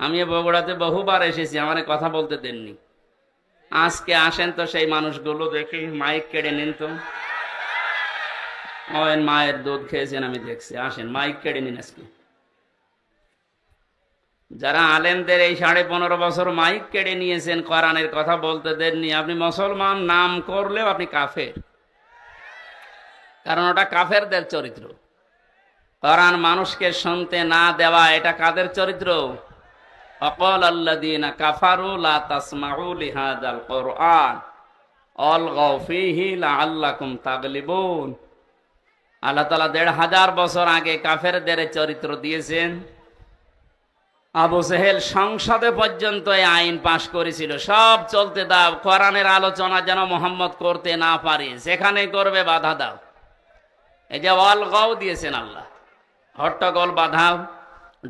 আমি বগুড়াতে বহুবার এসেছি, আমার কথা বলতে দেননি। আজকে আসেন তো সেই মানুষগুলো দেখি, মাইক কেড়ে নিন তো। মায়ের দুধ খেয়েছেন আমি দেখছি, আসেন মাইক কেড়ে নিন আজকে। যারা আলেমদের এই 15.5 বছর মাইক কেড়ে নিয়েছেন, কোরআনের কথা বলতে দেননি, আপনি মুসলমান নাম করলেও আপনি কাফের, কারণ ওটা কাফেরদের চরিত্র। কোরআন মানুষকে শুনতে না দেওয়া, এটা কাদের চরিত্র? অকল আল্লাযীনা কাফারু লা তাসমাউ লিহাযাল কুরআন আলগাউ ফীহি লাআল্লাকুম তাগলিবুন। আল্লাহ তাআলা 1500 বছর আগে কাফেরদের চরিত্র দিয়েছেন। আবু জেহেল সংসদে পর্যন্ত এই আইন পাশ করেছিল, সব চলতে দাও, কোরআনের আলোচনা যেন মোহাম্মদ করতে না পারে, যেখানে করবে বাধা দাও। এই যে অলগাও দিয়েছেন আল্লাহ, হট্টগোল বাধাও,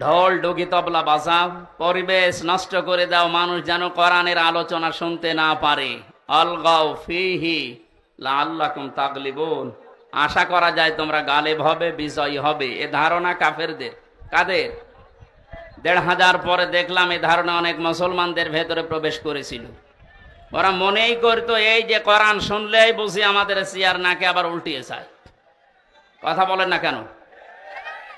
ঢোল ডুগি তবলা বাজাও, পরিবেশ নষ্ট করে দাও, মানুষ যেন কোরআনের আলোচনা শুনতে না পারে। অলগাও ফীহি লাআল্লাকুম তাগলিবুন, আশা করা যায় তোমরা গালেব হবে, বিজয়ী হবে। এ ধারণা কাফেরদের। কাদের? 1500 পরে দেখলাম এই ধারণা অনেক মুসলমানদের ভেতরে প্রবেশ করেছিল। ওরা মনেই করতো এই যে কোরআন শুনলেই বুঝি আমাদের চেয়ার নাকে আবার উল্টিয়ে যায়। কথা বলেন না কেন?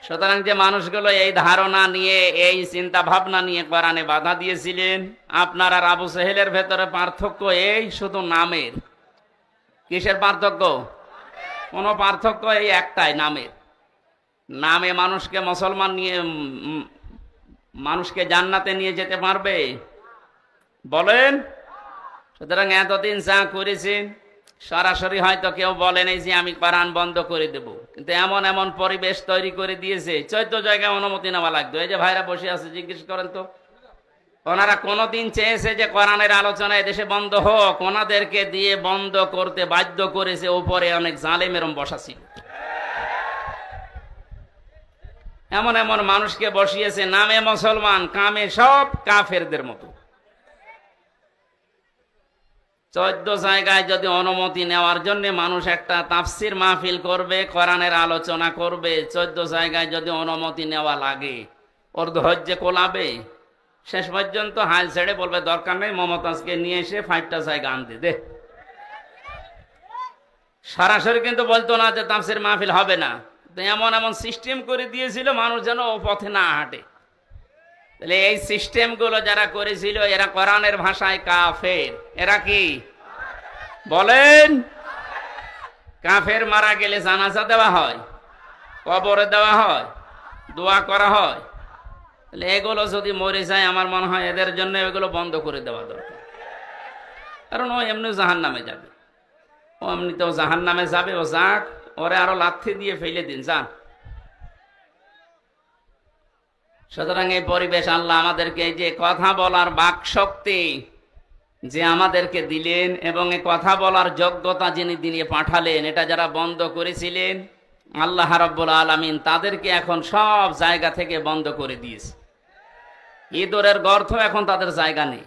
সুতরাং যে মানুষগুলো এই ধারণা নিয়ে, এই চিন্তা ভাবনা নিয়ে কোরআনে বাধা দিয়েছিলেন, আপনার আর আবু জেহেলের ভেতরে পার্থক্য এই শুধু নামের। কিসের পার্থক্য? কোনো পার্থক্য এই একটাই, নামের। নামে মানুষকে মুসলমান নিয়ে, মানুষকে জান্নাতে নিয়ে যেতে পারবে? বলেন। সুতরাং এতদিন যা করেছি, সরাসরি হয়তো কেউ বলেন এই যে আমি কোরআন বন্ধ করে দেব, কিন্তু এমন এমন পরিবেশ তৈরি করে দিয়েছে, 14 জায়গায় অনুমতি নেওয়া লাগতো। এই যে ভাইরা বসে আছে, জিজ্ঞেস করেন তো, ওনারা কোনদিন চেয়েছে যে কোরআনের আলোচনা দেশে বন্ধ হোক? ওনাদেরকে দিয়ে বন্ধ করতে বাধ্য করেছে উপরে অনেক জালেম এরম বসা ছিল। এমন এমন মানুষকে বসিয়েছে, নামে মুসলমান, কামে সব কাফেরদের মতো। 14 জায়গায় যদি অনুমতি নেওয়ার জন্য মানুষ একটা তাফসির মাহফিল করবে, কোরআনের আলোচনা করবে, 14 জায়গায় যদি অনুমতি নেওয়া লাগে, ওর ধৈর্য কোলাবে? শেষ পর্যন্ত হাল ছেড়ে বলবে দরকার নেই, মমতাজকে নিয়ে এসে 5টা জায়গা আনতে দে। সরাসরি কিন্তু বলতো না যে তাফসির মাহফিল হবে না। এমন এমন সিস্টেম করে দিয়েছিল মানুষ যেন ও পথে না হাঁটে। তাহলে এই সিস্টেমগুলো যারা করেছিল, এরা কোরআনের ভাষায় কাফের। এরা কি বলেন? কাফের মারা গেলে জানাজা দেওয়া হয়, কবরে দেওয়া হয়, দোয়া করা হয়। তাহলে এগুলো যদি মরে যায়, আমার মনে হয় এদের জন্য এগুলো বন্ধ করে দেওয়া দরকার। কারণ ও এমনি জাহান্নামে যাবে, ও এমনিতেও জাহান্নামে যাবে। ও যাক, ওরে আরো লাথি দিয়ে ফেলে দিন, যান। সুতরাং এই পরিবেশ আল্লাহ আমাদেরকে এই যে কথা বলার বাক শক্তি যে আমাদেরকে দিলেন, এবং এই কথা বলার যোগ্যতা যিনি দিয়ে পাঠালেন, এটা যারা বন্ধ করেছিলেন, আল্লাহ রাব্বুল আলামিন তাদেরকে এখন সব জায়গা থেকে বন্ধ করে দিয়েছে। ইঁদুরের গর্ত এখন তাদের জায়গা নেই।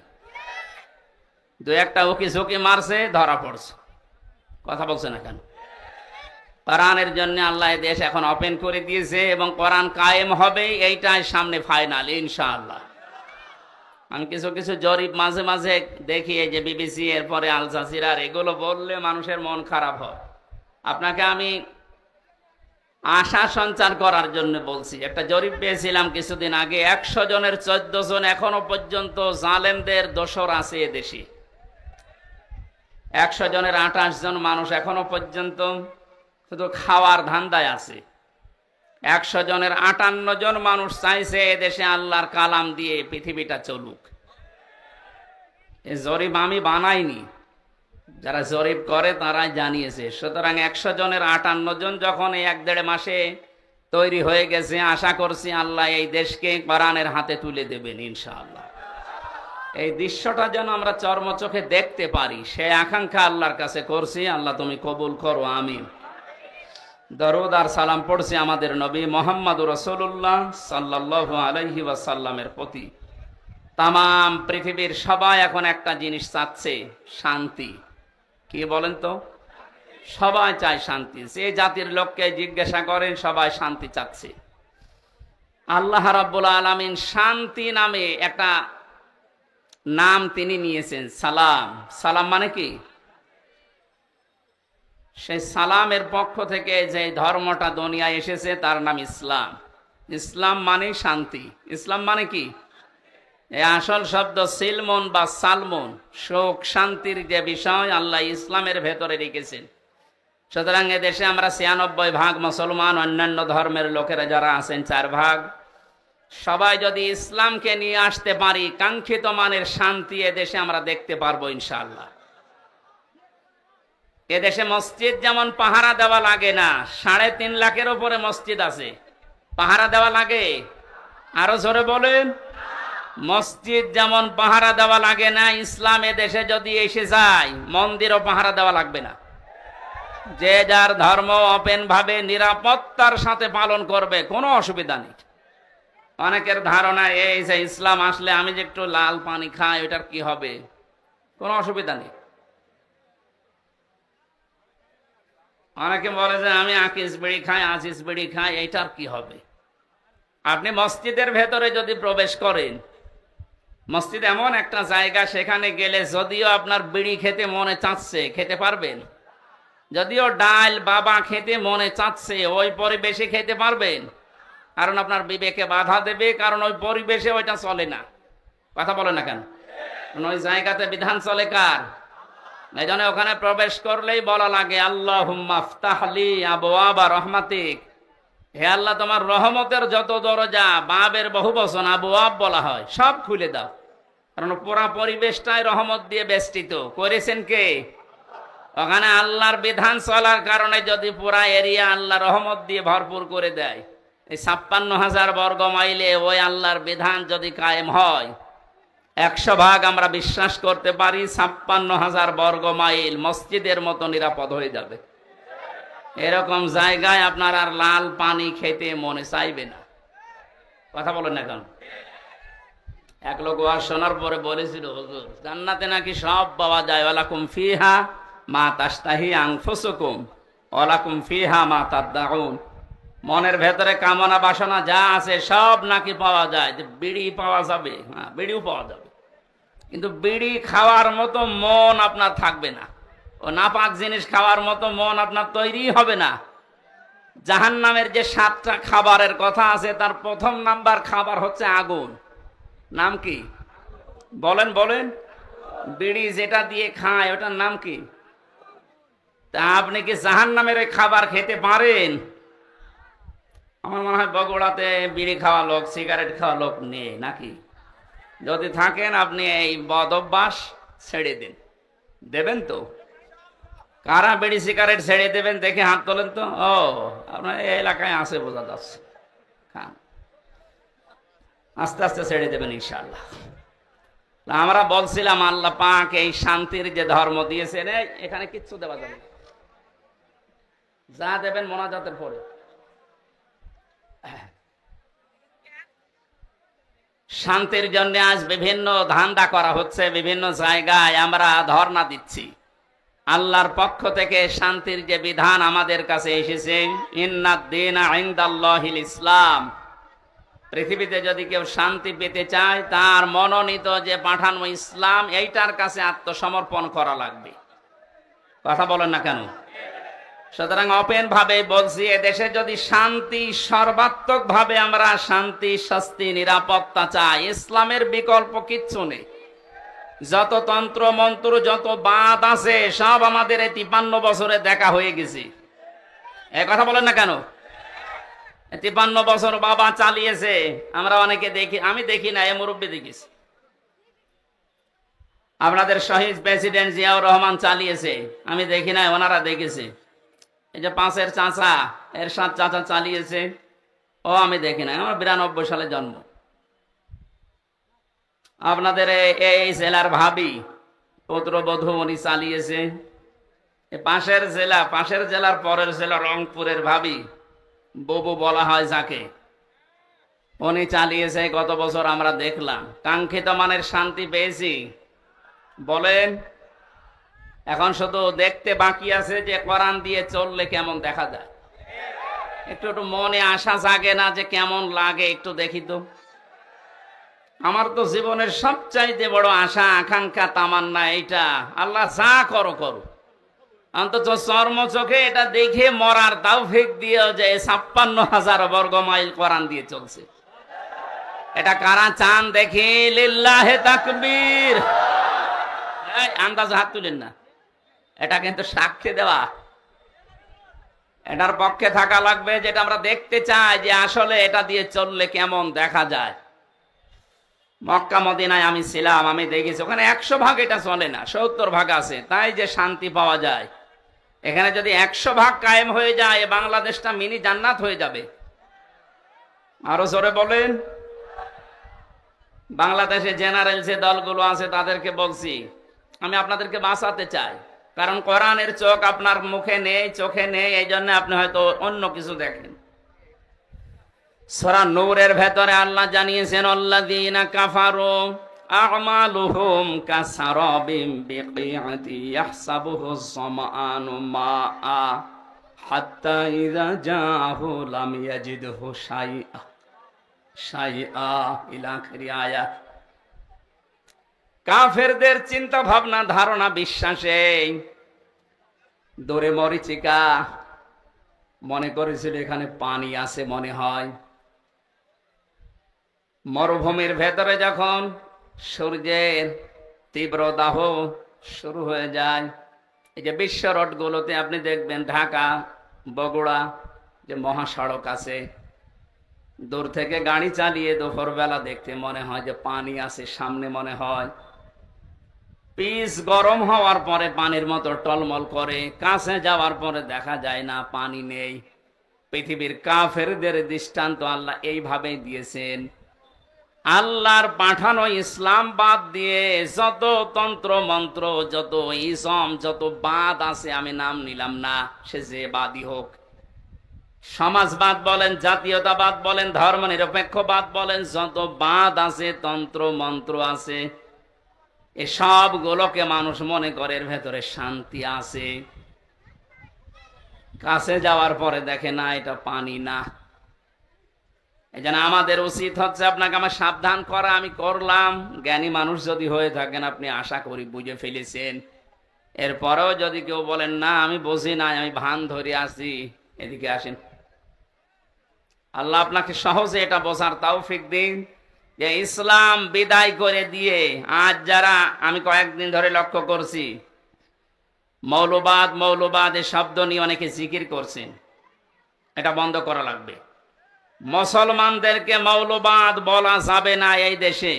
2-1টা উকি ঝুঁকি মারছে, ধরা পড়ছে। কথা বলছে না কেন? কোরআনের জন্য আল্লাহ দেশ এখন ওপেন করে দিয়েছে, এবং কোরআন কায়েম হবে, এইটাই সামনে ফাইনাল ইনশাআল্লাহ। আমি কিছু কিছু জরিপ মাঝে মাঝে দেখি, এই যে বিবিসি, এরপরে আল জাজিরার, এগুলো বললে মানুষের মন খারাপ হয়। আপনাকে আমি আশা সঞ্চার করার জন্য বলছি। একটা জরিপ পেয়েছিলাম কিছুদিন আগে, 100 জনের 14 জন এখনো পর্যন্ত জালেমদের দোসর আছে এদেশে। 100 জনের 28 জন মানুষ এখনো পর্যন্ত শুধু খাওয়ার ধান্দায় আছে। 100 জনের 58 জন মানুষ চাইছে এদেশে আল্লাহর কালাম দিয়ে পৃথিবীটা চলুক। এই জরিপ আমি বানাইনি, যারা জরিপ করে তারাই জানিয়েছে। সুতরাং 100 জনের 58 জন যখন এই 1-1.5 মাসে তৈরি হয়ে গেছে, আশা করছি আল্লাহ এই দেশকে কোরআনের হাতে তুলে দেবেন ইনশাআল্লাহ। এই দৃশ্যটা যেন আমরা চর্মচোখে দেখতে পারি, সে আকাঙ্ক্ষা আল্লাহর কাছে করছি। আল্লাহ তুমি কবুল করো, আমিন। দরুদ আর সালাম পড়ছি আমাদের নবী মুহাম্মদুর রাসূলুল্লাহ সাল্লাল্লাহু আলাইহি ওয়াসাল্লামের প্রতি। তামাম পৃথিবীর সবাই এখন একটা জিনিস চাচ্ছে, শান্তি। কি বলেন তো? সবাই চায় শান্তি। যে জাতির লোককে জিজ্ঞাসা করেন, সবাই শান্তি চাচ্ছে। আল্লাহ রাব্বুল আলামিন শান্তি নামে একটা নাম তিনি নিয়েছেন, সালাম। সালাম মানে কি? সেই সালামের পক্ষ থেকে যে ধর্মটা দুনিয়ায় এসেছে তার নাম ইসলাম। ইসলাম মানে শান্তি। ইসলাম মানে কি? এই আসল শব্দ সিলমন বা সালমন, সুখ শান্তির যে বিষয় আল্লাহ ইসলামের ভেতরে রেখেছেন। সুতরাং এদেশে আমরা ৯৬% মুসলমান, অন্যান্য ধর্মের লোকেরা যারা আছেন ৪%। সবাই যদি ইসলামকে নিয়ে আসতে পারি, কাঙ্ক্ষিত মানের শান্তি এদেশে আমরা দেখতে পারবো ইনশাআল্লাহ। এদেশে মসজিদ যেমন পাহারা দেওয়া লাগে না, ৩.৫ লাখের উপরে মসজিদ আছে, পাহারা দেওয়া লাগে? আরো জোরে বলেন। মসজিদ যেমন পাহারা দেওয়া লাগে না, ইসলাম এদেশে যদি এসে যায় মন্দিরও পাহারা দেওয়া লাগবে না। যে যার ধর্ম ওপেন ভাবে নিরাপত্তার সাথে পালন করবে, কোনো অসুবিধা নেই। অনেকের ধারণা এই যে ইসলাম আসলে আমি যে একটু লাল পানি খাই ওটার কি হবে, কোনো অসুবিধা নেই। অনেকে বলে যে আমি আকিস বিড়ি খাই, আজিজ বিড়ি খাই, এইটার কি হবে? আপনি মসজিদের ভেতরে যদি প্রবেশ করেন, মসজিদ এমন একটা জায়গা, সেখানে গেলে যদিও আপনার বিড়ি খেতে মনে চাচ্ছে খেতে পারবেন, যদিও ডাল বাবা খেতে মনে চাচ্ছে ওই পরিবেশে খেতে পারবেন, কারণ আপনার বিবেকে বাধা দেবে, কারণ ওই পরিবেশে ওইটা চলে না। কথা বলে না কেন? ওই জায়গাতে বিধান চলে কার? এই জন্য ওখানে প্রবেশ করলেই বলা লাগে আল্লাহুম্মা ফতাহলি আবওয়াবা রহমাতিক, হে আল্লাহ তোমার রহমতের যত দরজা, বাবের বহুবচন আবওয়াব বলা হয়, সব খুলে দাও। কারণ পুরা পরিবেশটাই রহমত দিয়ে বেষ্টিত করেছেন কে? ওখানে আল্লাহর বিধান চলার কারণে যদি পুরা এরিয়া আল্লাহ রহমত দিয়ে ভরপুর করে দেয়, এই ৫৬,০০০ বর্গ মাইলে ওই আল্লাহর বিধান যদি কায়েম হয়, ১০০% আমরা বিশ্বাস করতে পারি ৫৬,০০০ বর্গ মাইল মসজিদের মতো নিরাপদ হয়ে যাবে। এরকম জায়গায় আপনার আর লাল পানি খেতে মনে চাইবে না। কথা বলেন না কেন? এক লোক ওয়াজ শোনার পরে বলেছিল, হুজুর জান্নাতে নাকি সব পাওয়া যায়, ওয়ালাকুম ফিহা মা তাশতাহি আনফুসুকুম ওয়ালাকুম ফিহা মা তাদদাউন। মনের ভেতরে কামনা বাসনা যা আছে সব নাকি পাওয়া যায়। যে বিড়ি পাওয়া যাবে, হ্যাঁ বিড়িও পাওয়া যাবে, কিন্তু বিড়ি খাওয়ার মতো মন আপনার থাকবে না। ও নাপাক জিনিস খাওয়ার মতো মন আপনার তৈরি হবে না। জাহান্নামের যে ৭টা খাবারের কথা আছে, তার প্রথম নাম্বার খাবার হচ্ছে আগুন। নাম কি? বলেন বলেন। বিড়ি যেটা দিয়ে খায় ওটার নাম কি? তা আপনি কি জাহান্নামের ওই খাবার খেতে পারেন? আমার মনে হয় বগুড়াতে বিড়ি খাওয়া লোক, সিগারেট খাওয়া লোক নেই নাকি? যদি থাকেন আপনি এই বদ অভ্যাস ছেড়ে দিন। দেবেন তো? কারা বিড়ি সিগারেট ছেড়ে দেবেন দেখে হাত তোলেন তো। ও আপনার এই এলাকায় আছে, বোঝা যাচ্ছে। খান, আস্তে আস্তে ছেড়ে দেবেন ইনশাআল্লাহ। আমরা বলছিলাম আল্লাহ পাক এই শান্তির যে ধর্ম দিয়েছেন, এখানে কিচ্ছু দেওয়া যাবে না, যা দেবেন মোনাজাতের পরে। শান্তির জন্য আজ বিভিন্ন ধান্দা করা হচ্ছে, বিভিন্ন জায়গায় আমরা ধর্ণা দিচ্ছি। আল্লাহর পক্ষ থেকে শান্তির যে বিধান আমাদের কাছে এসেছে, ইন্নাদ-দীনা ইনদাল্লাহিল ইসলাম, পৃথিবীতে যদি কেউ শান্তি পেতে চায় তার মনোনীত যে পাঠানো ইসলাম, এইটার কাছে আত্মসমর্পণ করা লাগবে। কথা বলেন না কেন? সুতরাং ওপেন ভাবে বলছি, এদেশে যদি শান্তি, সর্বাত্মক ভাবে আমরা শান্তি, শাস্তি, নিরাপত্তা চাই, ইসলামের বিকল্প কিচ্ছু নেই। যত তন্ত্র মন্ত্র, যত বাদ আছে সব আমাদের এই ৫৩ বছরে দেখা হয়ে গেছে। এই কথা বলেন না কেন? ৫৩ বছর বাবা চালিয়েছে, আমরা অনেকে দেখি, আমি দেখি না, এ মুরব্বী দেখিস। আপনাদের শহীদ প্রেসিডেন্ট জিয়াউর রহমান চালিয়েছে, আমি দেখি না, ওনারা দেখেছে। এই যে পাশের চাচা এরশাদ চাচা চালিয়েছে, ও আমি দেখি না, আমার ৯২ সালে জন্ম। আপনাদের এই জেলার ভাবি পুত্রবধূ উনি চালিয়েছে। পাশের জেলার পরের জেলা রংপুরের ভাবি, ববু বলা হয় যাকে, উনি চালিয়েছে। গত বছর আমরা দেখলাম, কাঙ্ক্ষিত মানের শান্তি পেয়েছি। বলেন, এখন শুধু দেখতে বাকি আছে যে কোরআন দিয়ে চললে কেমন দেখা যায়। একটু একটু মনে আশা জাগে না যে কেমন লাগে একটু দেখি তো। আমার তো জীবনের সবচাইতে বড় আশা আকাঙ্ক্ষা তামান্না এইটা, আল্লাহ যা করো করো, অন্তত চর্ম চোখে এটা দেখে মরার তৌফিক দিও যে 56,000 বর্গ মাইল কোরআন দিয়ে চলছে। এটা কারা চান দেখি? লিল্লাহে তাকবীর। আন্দাজ হাত তুলেন না, এটা কিন্তু সাক্ষী দেওয়া, এটার পক্ষে থাকা লাগবে, যেটা আমরা দেখতে চাই যে আসলে এটা দিয়ে চললে কেমন দেখা যায়। মক্কা মদিনায় আমি ছিলাম, আমি দেখেছি ওখানে 100 ভাগ এটা চলে না, 70 ভাগ আছে, তাই যে শান্তি পাওয়া যায়। এখানে যদি 100 ভাগ কায়েম হয়ে যায়, বাংলাদেশটা মিনি জান্নাত হয়ে যাবে। আরো জোরে বলেন। বাংলাদেশে জেনারেল যে দলগুলো আছে তাদেরকে বলছি, আমি আপনাদেরকে বাঁচাতে চাই, কারণ কোরআনের চোখ আপনার মুখে নেই, চোখে নেই, এই জন্য আপনি হয়তো অন্য কিছু দেখেন। সূরা নূরের ভেতরে আল্লাহ জানিয়েছেন, আল্লাযীনা কাফারু আ'মালুহুম কাসারাবিম বিকিআতি ইয়াহসাবুহু যামআনু মাআ হাত্তা ইযা জাআহু লাম ইয়াজিদহু শাইআ ইলা আখিরি আয়াত। কাফেরদের চিন্তা ভাবনা, ধারণা, বিশ্বাসে দূরে মরিচিকা মনে করেছিল এখানে পানি আছে মনে হয়। মরুভূমির ভেতরে যখন সূর্যের তীব্র দাহ শুরু হয়ে যায়, এই যে বিশ্ব রোডগুলোতে আপনি দেখবেন, ঢাকা বগুড়া যে মহাসড়ক আছে, দূর থেকে গাড়ি চালিয়ে দুপুরবেলা দেখতে মনে হয় যে পানি আছে সামনে, মনে হয় পিচ গরম হওয়ার পরে পানির মতো টলমল করে, কাছে যাওয়ার পরে দেখা যায় না, পানি নেই। পৃথিবীর কাফেরদের দৃষ্টান্ত আল্লাহ এইভাবেই দিয়েছেন। আল্লাহর পাঠানো ইসলাম বাদ দিয়ে যত তন্ত্র মন্ত্র, যত ইসম, যত বাদ আছে, আমি নাম নিলাম না, সে যে বাদই হোক, সমাজবাদ বলেন, জাতীয়তাবাদ বলেন, ধর্ম নিরপেক্ষবাদ বলেন, যত বাদ আছে, তন্ত্র মন্ত্র আছে, এ সবগুলোকে মানুষ মনে করে এর ভেতরে শান্তি আছে। কাছে যাওয়ার পরে দেখে না, এটা পানি না। এই জন্য আমাদের উচিত হচ্ছে আপনাকে আমার সাবধান করা, আমি করলাম। জ্ঞানী মানুষ যদি হয়ে থাকেন, আপনি আশা করি বুঝে ফেলেছেন। এরপরেও যদি কেউ বলেন না আমি বুঝি নাই, আমি ভান ধরে আসি, এদিকে আসেন। আল্লাহ আপনাকে সহজে এটা বোঝার তৌফিক দিন যে ইসলাম বিদায় করে দিয়ে আজ যারা, আমি কয়েকদিন ধরে লক্ষ্য করছি, মৌলবাদ মৌলবাদ এই শব্দ নিয়ে অনেকে জিকির করছেন, এটা বন্ধ করা লাগবে। মুসলমানদেরকে মৌলবাদ বলা যাবে না এই দেশে।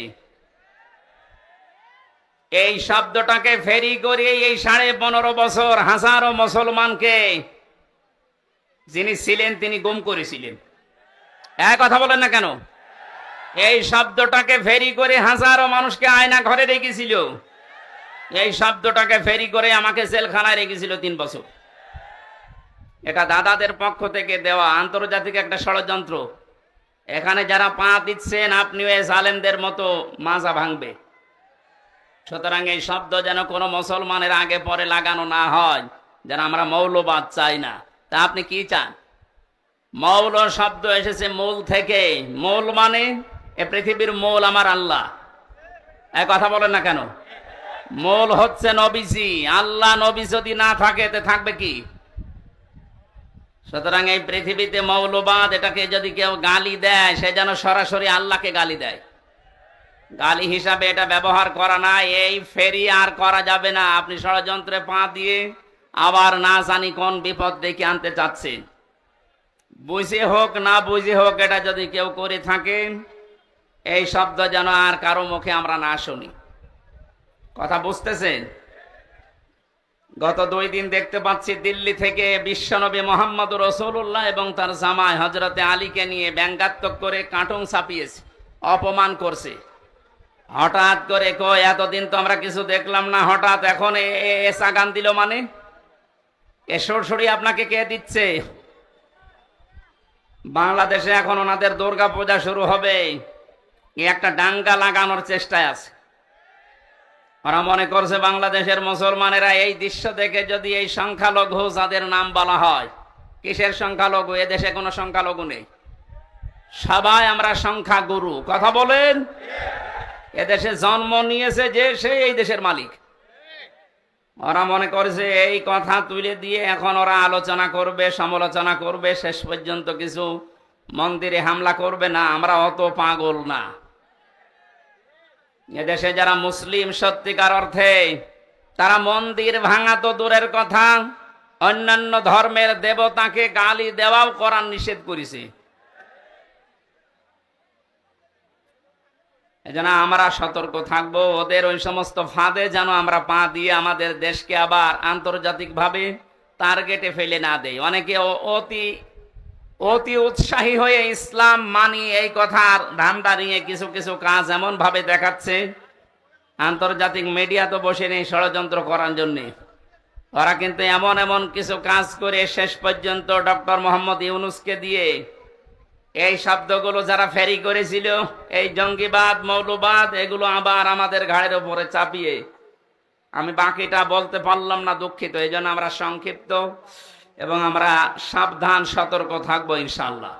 এই শব্দটাকে ফেরি করে এই 15.5 বছর হাজারো মুসলমানকে যিনি ছিলেন তিনি গুম করেছিলেন। এক কথা বলেন না কেন? এই শব্দটাকে ফেরি করে হাজারো মানুষকে আয়না ঘরে রেখেছিল। এই শব্দটাকে ফেরি করে আমাকে জেলখানায় রেখেছিল 3 বছর। এটা দাদাদের পক্ষ থেকে দেওয়া আন্তর্জাতিক একটা ষড়যন্ত্র। এখানে যারা পা দিচ্ছেন, আপনিও এই জালেমদের মতো মাজা ভাঙবে। সুতরাং এই শব্দ যেন কোনো মুসলমানের আগে পরে লাগানো না হয়, যেন আমরা মৌলবাদ চাই না। তা আপনি কি চান? মৌল শব্দ এসেছে মূল থেকে। মূল মানে এ পৃথিবীর মূল আমার আল্লাহ। এক কথা বলেন না কেন? মূল হচ্ছে নবীজি। আল্লাহ নবী যদি না থাকে তে থাকবে কি? সুতরাং এই পৃথিবীতে মৌলবাদ, এটাকে যদি কেউ গালি দেয়, সে যেন সরাসরি আল্লাহকে গালি দেয়। গালি হিসাবে এটা ব্যবহার করা না, এই ফেরি আর করা যাবে না। আপনি ষড়যন্ত্রে পা দিয়ে আবার না জানি কোন বিপদ ডেকে আনতে চাচ্ছেন। বুঝে হোক না বুঝে হোক, এটা যদি কেউ করে থাকে, এই শব্দ যেন আর কারো মুখে আমরা না শুনি। কথা বুঝতেছেন? গত 2 দিন দেখতে পাচ্ছি দিল্লি থেকে বিশ্বনবী মোহাম্মদ রাসূলুল্লাহ এবং তার জামাই হযরতে আলীকে নিয়ে ব্যঙ্গাত্মক করে কার্টুন ছাপিয়েছে, অপমান করছে। হঠাৎ করে কই এতদিন তো আমরা কিছু দেখলাম না, হঠাৎ এখন এসা গান দিল মানে? এ সরসরি আপনাকে কে দিচ্ছে? বাংলাদেশে এখন ওনাদের দুর্গা পূজা শুরু হবে, একটা দাঙ্গা লাগানোর চেষ্টায় আছে। ওরা মনে করছে বাংলাদেশের মুসলমানেরা এই দৃশ্য দেখে যদি এই সংখ্যালঘু যাদের নাম বলা হয়, কিসের সংখ্যালঘু? এদেশে কোনো সংখ্যালঘু নেই, সবাই আমরা সংখ্যাগুরু। কথা বলেন। এদেশে জন্ম নিয়েছে যে সে এই দেশের মালিক। ওরা মনে করছে এই কথা তুলে দিয়ে এখন ওরা আলোচনা করবে, সমালোচনা করবে, শেষ পর্যন্ত কিছু মন্দিরে হামলা করবে। না, আমরা অত পাগল না। এদেশে যারা মুসলিম সত্যিকার অর্থে, তারা মন্দির ভাঙা তো দূরের কথা, অন্যান্য ধর্মের দেবতাকে গালি দেওয়াও কোরআন নিষেধ করেছে। এজন্য আমরা সতর্ক থাকবো, ওদের ওই সমস্ত ফাঁদে যেন আমরা পা দিয়ে আমাদের দেশকে আবার আন্তর্জাতিকভাবে টার্গেটে ফেলে না দেয়। অনেকে অতি উৎসাহী হয়ে ইসলাম মানি এই কথার ধান্দা নিয়ে কিছু কিছু কাজ এমন ভাবে দেখাচ্ছে, আন্তর্জাতিক মিডিয়া তো বসে নেই ষড়যন্ত্র করার জন্য। ওরা কিন্তু এমন এমন কিছু কাজ করে শেষ পর্যন্ত ডক্টর মোহাম্মদ ইউনূসকে দিয়ে এই শব্দগুলো যারা ফেরি করেছিল, এই জঙ্গিবাদ, মৌলবাদ, এগুলো আবার আমাদের ঘাড়ের উপরে চাপিয়ে, আমি বাকিটা বলতে পারলাম না, দুঃখিত। এই জন্য আমরা সংক্ষিপ্ত এবং আমরা সাবধান সতর্ক থাকবো ইনশাআল্লাহ।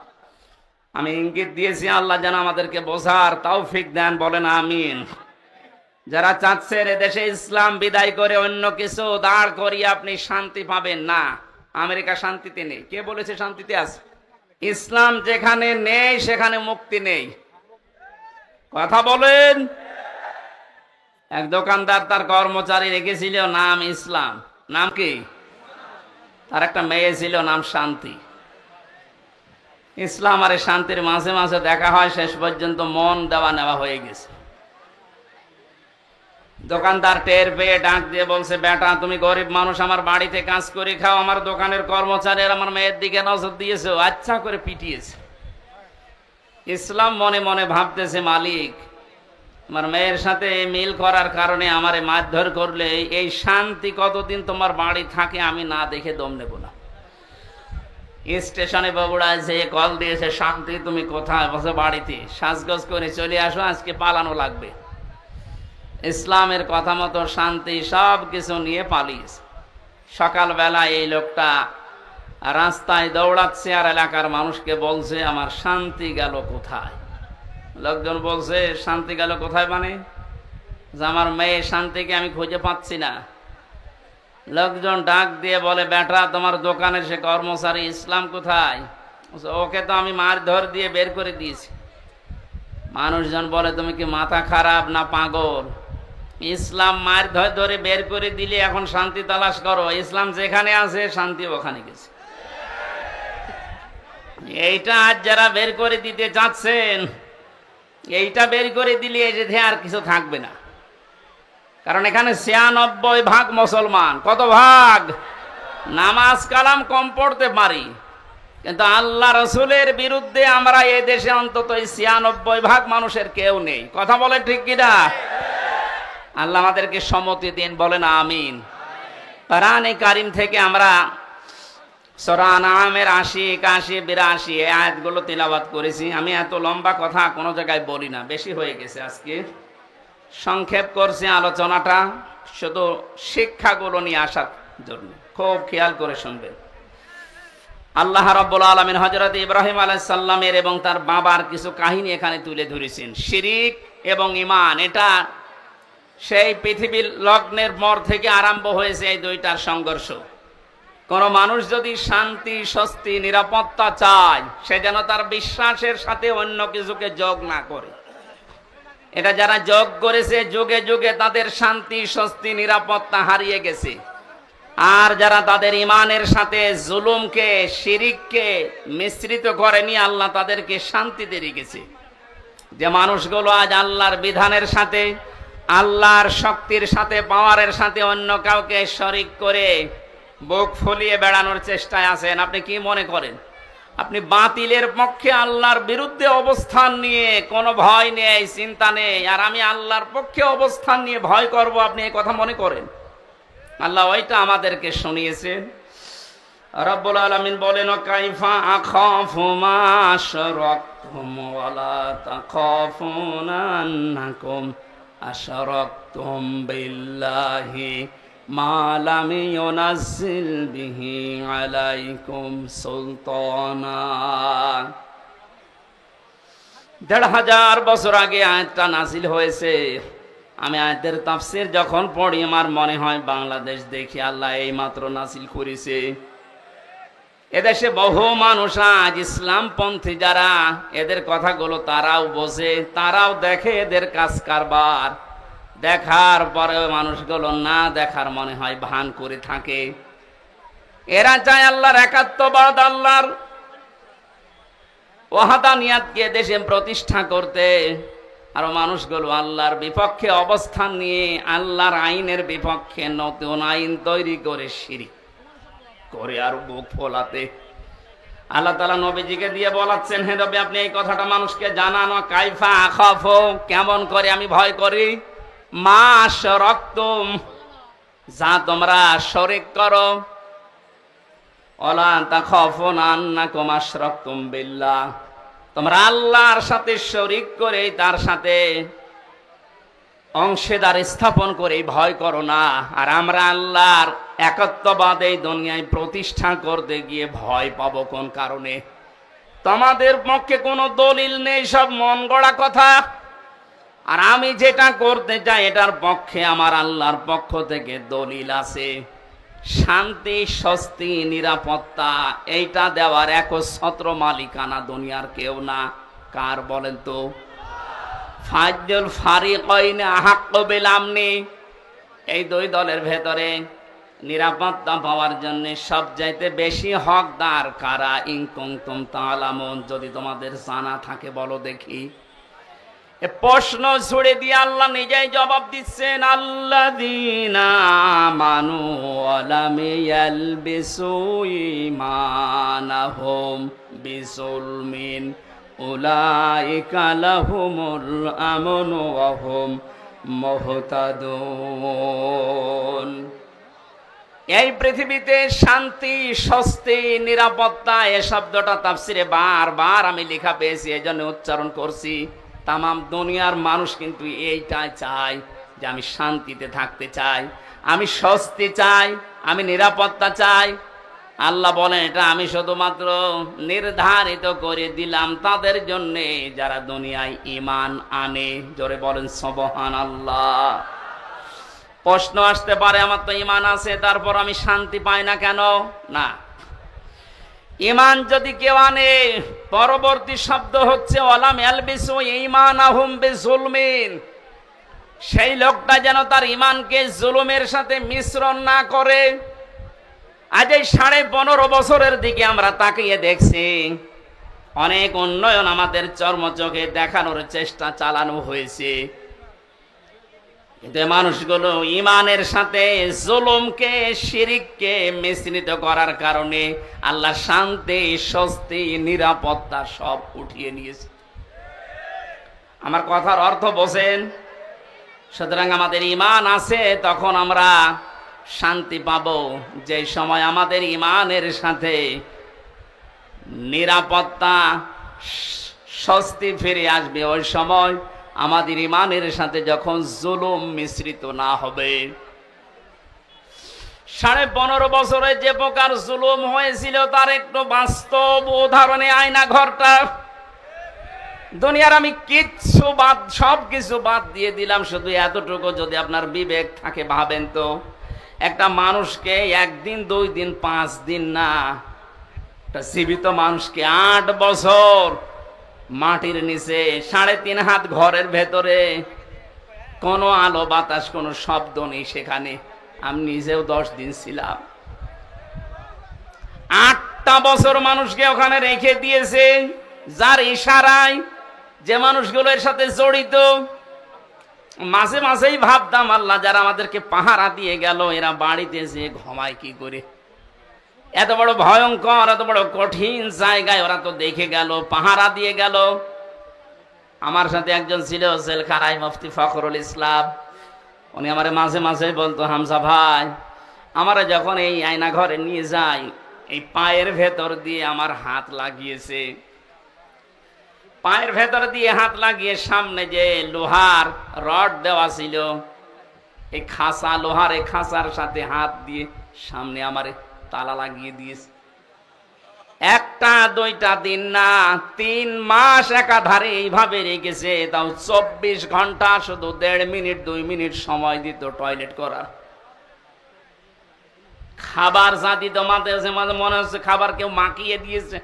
আমি ইঙ্গিত দিয়েছি, আল্লাহ যেন আমাদেরকে বোঝার তৌফিক দেন, বলেন আমিন। যারা চাচ্ছেন এদেশে ইসলাম বিদায় করে অন্য কিছু দাঁড় করিয়ে আপনি শান্তি পাবেন, না, আমেরিকা শান্তিতে নেই। কে বলেছে শান্তিতে আছে? ইসলাম যেখানে নেই সেখানে মুক্তি নেই। কথা বলেন। এক দোকানদার তার কর্মচারী রেখেছিল নাম ইসলাম। নাম কি? তার একটা মেয়ে ছিল নাম শান্তি। ইসলাম আর শান্তির মাঝে মাঝে দেখা হয়, শেষ পর্যন্ত মন দেওয়া নেওয়া হয়ে গেছে। দোকানদার টের পেয়ে ডাক দিয়ে বলছে, বেটা তুমি গরিব মানুষ, আমার বাড়িতে কাজ করে খাও, আমার দোকানের কর্মচারী আমার মেয়ের দিকে নজর দিয়েছো, আচ্ছা করে পিটিয়েছে। ইসলাম মনে মনে ভাবতেছে, মালিক আমার মেয়ের সাথে মিল করার কারণে আমারে মারধর করলে এই শান্তি কতদিন তোমার বাড়ি থাকে আমি না দেখে দম নেব না। স্টেশনে বগুড়ায় যে কল দিয়েছে, শান্তি তুমি কোথায়? বসে বাড়িতে, সাজগোজ করে চলে আসো, আজকে পালানো লাগবে। ইসলামের কথা মতো শান্তি সব কিছু নিয়ে পালিয়েছে। সকালবেলা এই লোকটা রাস্তায় দৌড়াচ্ছে আর এলাকার মানুষকে বলছে, আমার শান্তি গেল কোথায়? লোকজন বলছে, শান্তি গেল কোথায় মানে? যে আমার মেয়ে শান্তিকে আমি খুঁজে পাচ্ছি না। লোকজন ডাক দিয়ে বলে, বেটা তোমার দোকানের সে কর্মচারী ইসলাম কোথায়? ওকে তো আমি মারধর দিয়ে বের করে দিয়েছি। মানুষজন বলে, তুমি কি মাথা খারাপ না পাগল? ইসলাম মারধর ধরে বের করে দিলে এখন শান্তি তালাশ করো? ইসলাম যেখানে আছে শান্তি ওখানে গেছে। এইটা আজ যারা বের করে দিতে চাচ্ছেন, এইটা বের করে দিলে এই যে আর কিছু থাকবে না। কারণ এখানে ৯৬% মুসলমান। কত ভাগ? নামাজ কালাম কম পড়তে পারি, কিন্তু আল্লাহ রসুলের বিরুদ্ধে আমরা এই দেশে অন্তত ৯৬% মানুষের কেউ নেই। কথা বলে ঠিক কিনা? আল্লাহ আমাদেরকে সম্মতি দিন, বলেন আমিন। কোরআনে কারীম থেকে আমরা সূরা আনআমের ৮০, ৮১, ৮২ এই আয়াতগুলো তিলাওয়াত করেছি। আমি এত লম্বা কথা কোনো জায়গায় বলি না, বেশি হয়ে গেছে। আজকে সংক্ষেপ করছি আলোচনাটা, শুধু শিক্ষাগুলো নিয়ে আসার জন্য। খুব খেয়াল করে শুনবেন। আল্লাহ রাব্বুল আলামিন হযরত ইব্রাহিম আলাইহিস সালামের এবং তার বাবার কিছু কাহিনী এখানে তুলে ধরেছেন। শিরিক এবং ঈমান, এটা সেই পৃথিবীর লগ্নের পর থেকে আরম্ভ হয়েছে এই দুইটার সংঘর্ষ। কোন মানুষ যদি শান্তি, স্বস্তি, নিরাপত্তা চায়, সে যেন তার বিশ্বাসের সাথে অন্য কিছুকে যোগ না করে। এটা যারা যোগ করেছে, যুগে যুগে তাদের শান্তি, স্বস্তি, নিরাপত্তা হারিয়ে গেছে। আর যারা তাদের ঈমানের সাথে জুলুমকে, শিরিককে মিশ্রিত করেনি, আল্লাহ তাদেরকে শান্তিতে রেখেছে। যে মানুষগুলো আজ আল্লাহর বিধানের সাথে, আল্লাহর শক্তির সাথে, পাওয়ারের সাথে অন্য কাউকে শরিক করে বুক ফুলিয়ে বেড়ানোর চেষ্টায় আছেন, আপনি কি মনে করেন আপনি বাতিলের পক্ষে, আল্লাহর বিরুদ্ধে অবস্থান নিয়ে কোনো ভয় নেই, চিন্তা নেই, আর আমি আল্লাহর পক্ষে অবস্থান নিয়ে ভয় করব, আপনি এই কথা মনে করেন? আল্লাহ ওইটা আমাদেরকে শুনিয়েছেন। রব্বুল আলামিন বলেন, কাইফা আখাফু মা আশরাকতুম ওয়ালা তাখাফুনা আন্নাকুম আশরাকতুম বিল্লাহি মা লাম ইউনাজ্জিল বিহি আলাইকুম সুলতানা। ১৫০০ বছর আগে আয়াতটা নাযিল হয়েছে। আমি আয়াতের তাফসীর যখন পড়ি আমার মনে হয় বাংলাদেশ দেখি আল্লাহ এই মাত্র নাযিল করেছে। এদেশে বহু মানুষ আজ ইসলামপন্থী যারা, এদের কথাগুলো তারাও বোঝে, তারাও দেখে এদের কাজ কারবার, দেখার পরেও মানুষগুলো না দেখার মনে হয় ভান করে থাকে। এরা চায় আল্লাহর একাত্মবাদ, আল্লাহর ওয়াহদানিয়াতকে দেশে প্রতিষ্ঠা করতে, আর মানুষগুলো আল্লাহর বিপক্ষে অবস্থান নিয়ে আল্লাহর আইনের বিপক্ষে নতুন আইন তৈরি করে শিরিক করে আর বুক ফোলাতে। আল্লাহ তাআলা নবীজিকে দিয়ে বলাচ্ছেন, হে নবী আপনি এই কথাটা মানুষকে জানান, কাইফা আখাফু, কেমন করে আমি ভয় করি, মা আশরাকতুম, যা তোমরা শরীক করো, ওয়ালা তাখাফুনা আন্নাকুম আশরাকতুম বিল্লাহ, তোমরা আল্লাহর সাথে শরীক করে তার সাথে অংশীদার স্থাপন করে ভয় করো না। আর আমরা আল্লাহর একত্ববাদ এই দুনিয়ায় প্রতিষ্ঠা করতে গিয়ে ভয় পাবো কোন কারণে? তোমাদের পক্ষে কোনো দলিল নেই, সব মন গড়া কথা। আর আমি যেটা করতে চাই এটার পক্ষে আমার আল্লাহর পক্ষ থেকে দলিল আছে। শান্তি, স্বস্তি, নিরাপত্তা এইটা দেওয়ার একচ্ছত্র মালিকানা দুনিয়ার কেউ না। কার বলেন তো? ফাজ্জুল ফারিকাইন আহাক্কু বিল আমনি, এই দুই দলের ভেতরে নিরাপত্তা পাওয়ার জন্য সবচাইতে বেশি হকদার কারা? ইন কুনতুম তা'লামুন, যদি তোমাদের জানা থাকে বলো দেখি। এ প্রশ্ন ছুড়ে দিয়ে আল্লাহ নিজেই জবাব দিচ্ছেন, আল্লাযীনা আমানু ওয়া লাম ইয়ালবিসু ঈমানাহুম বিযুলমিন উলাইকা লাহুমুল আমনু ওয়া হুম মুহতাদুন। এই পৃথিবীতে শান্তি, স্বস্তি, নিরাপত্তা এ শব্দটা তাফসিরে বারবার আমি লেখা পেয়েছি, এই জন্য উচ্চারণ করছি। তামাম দুনিয়ার মানুষ কিন্তু এইটাই চায় যে আমি শান্তিতে থাকতে চাই, আমি স্বস্তি চাই, আমি নিরাপত্তা চাই। আল্লাহ বলেন এটা আমি শুধুমাত্র নির্ধারিত করে দিলাম তাদের জন্য যারা দুনিয়ায় ঈমান আনে। জোরে বলেন সুবহানাল্লাহ। প্রশ্ন আসতে পারে, আমার তো ঈমান আছে তারপর আমি শান্তি পাই না কেন? না, ঈমান যদি কেউ আনে, পরবর্তী শব্দ হচ্ছে ওয়ালাম ইয়ালবিসু ঈমানাহুম বিযুলমিন, সেই লোকটা যেন তার ঈমানকে জুলুমের সাথে মিশ্রণ না করে। আজ এই 15.5 বছরের দিকে আমরা তাকিয়ে দেখছি, অনেক উন্নয়ন আমাদের চর্মচোখে দেখানোর চেষ্টা চালানো হয়েছে, কিন্তু মানুষগুলো ঈমানের সাথে জুলুমকে, শিরিককে মিশ্রিত করার কারণে আল্লাহ শান্তি, স্বস্তি, নিরাপত্তা সব উঠিয়ে নিয়েছে। আমার কথার অর্থ বোঝেন? সুতরাং আমাদের ঈমান আছে তখন আমরা শান্তি পাবো, যে সময় আমাদের ঈমানের সাথে নিরাপত্তা, স্বস্তি ফিরে আসবে, ওই সময় আমাদের ঈমানের সাথে যখন জুলুম মিশ্রিত না হবে। 15.5 বছরে যে প্রকার জুলুম হয়েছিল তার একটু বাস্তব উদাহরণে আয়না ঘরটা। দুনিয়ার আমি সব কিছু বাদ দিয়ে দিলাম, শুধু এতটুকু যদি আপনার বিবেক থাকে ভাবেন তো, একটা মানুষকে 1 দিন 2 দিন 5 দিন না, একটা জীবিত মানুষকে 8 বছর মাটির নিচে 3.5 হাত ঘরের ভেতরে, কোনো আলো বাতাস, কোনো শব্দ নেই সেখানে। আমি নিজেও 10 দিন ছিলাম। 8টা বছর মানুষকে ওখানে রেখে দিয়েছে, যার ইশারায় যে মানুষগুলো এর সাথে জড়িত। মাঝে মাঝেই ভাবতাম আল্লাহ যারা আমাদেরকে পাহারা দিয়ে গেল এরা বাড়িতে যে ঘুমায় কি করে? এত বড় ভয়ঙ্কর, এত বড় কঠিন জায়গায় ওরা তো দেখে গেল, পাহারা দিয়ে গেল। আমার সাথে একজন ছিল জেলখানায়, মুফতি ফখরুল ইসলাম। উনি আমার মাঝে মাঝে বলতো, হামজা ভাই, আমার যখন এই আয়না ঘরে নিয়ে যাই, এই পায়ের ভেতর দিয়ে আমার হাত লাগিয়েছে, পায়ের ভেতর দিয়ে হাত লাগিয়ে সামনে যে লোহার রড দেওয়া ছিল এই খাঁচা, লোহার এই খাঁচার সাথে হাত দিয়ে সামনে আমারে তালা লাগিয়ে দিয়েছে। একটা দুইটা দিন না, 3 মাস একাধারে এইভাবে রেখেছে। তাও 24 ঘন্টা শুধু 1.5 মিনিট 2 মিনিট সময় দিত টয়লেট করার। খাবার যা দিত মাঝে মাঝে মনে হচ্ছে খাবার কেউ মাখিয়ে দিয়েছে।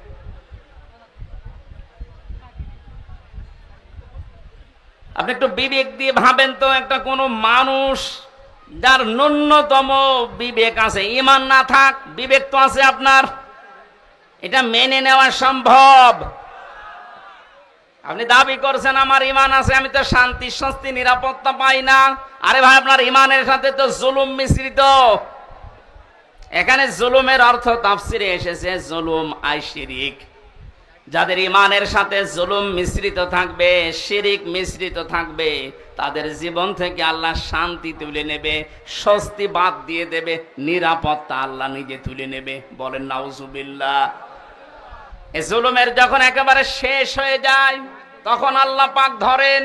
আপনি একটু বিবেক দিয়ে ভাবেন তো, একটা কোনো মানুষ যার ন্যূনতম বিবেক আছে, ঈমান না থাক, বিবেক তো আছে আপনার, এটা মেনে নেওয়া সম্ভব? আপনি দাবি করছেন আমার ঈমান আছে, আমি তো শান্তি স্বস্তি নিরাপত্তা পাই না। আরে ভাই, আপনার ঈমানের সাথে তো জুলুম মিশ্রিত। এখানে জুলুমের অর্থ তাফসিরে এসেছে জুলুম আই শিরিক। যাদের ঈমানের সাথে জুলুম মিশ্রিত থাকবে, শিরিক মিশ্রিত থাকবে, তাদের জীবন থেকে আল্লাহ শান্তি তুলে নেবে, স্বস্তি বাদ দিয়ে দেবে, নিরাপত্তা আল্লাহ নিজে তুলে নেবে। বলেন নাউজুবিল্লাহ। এই জুলুমের যখন একেবারে শেষ হয়ে যায়, তখন আল্লাহ পাক ধরেন।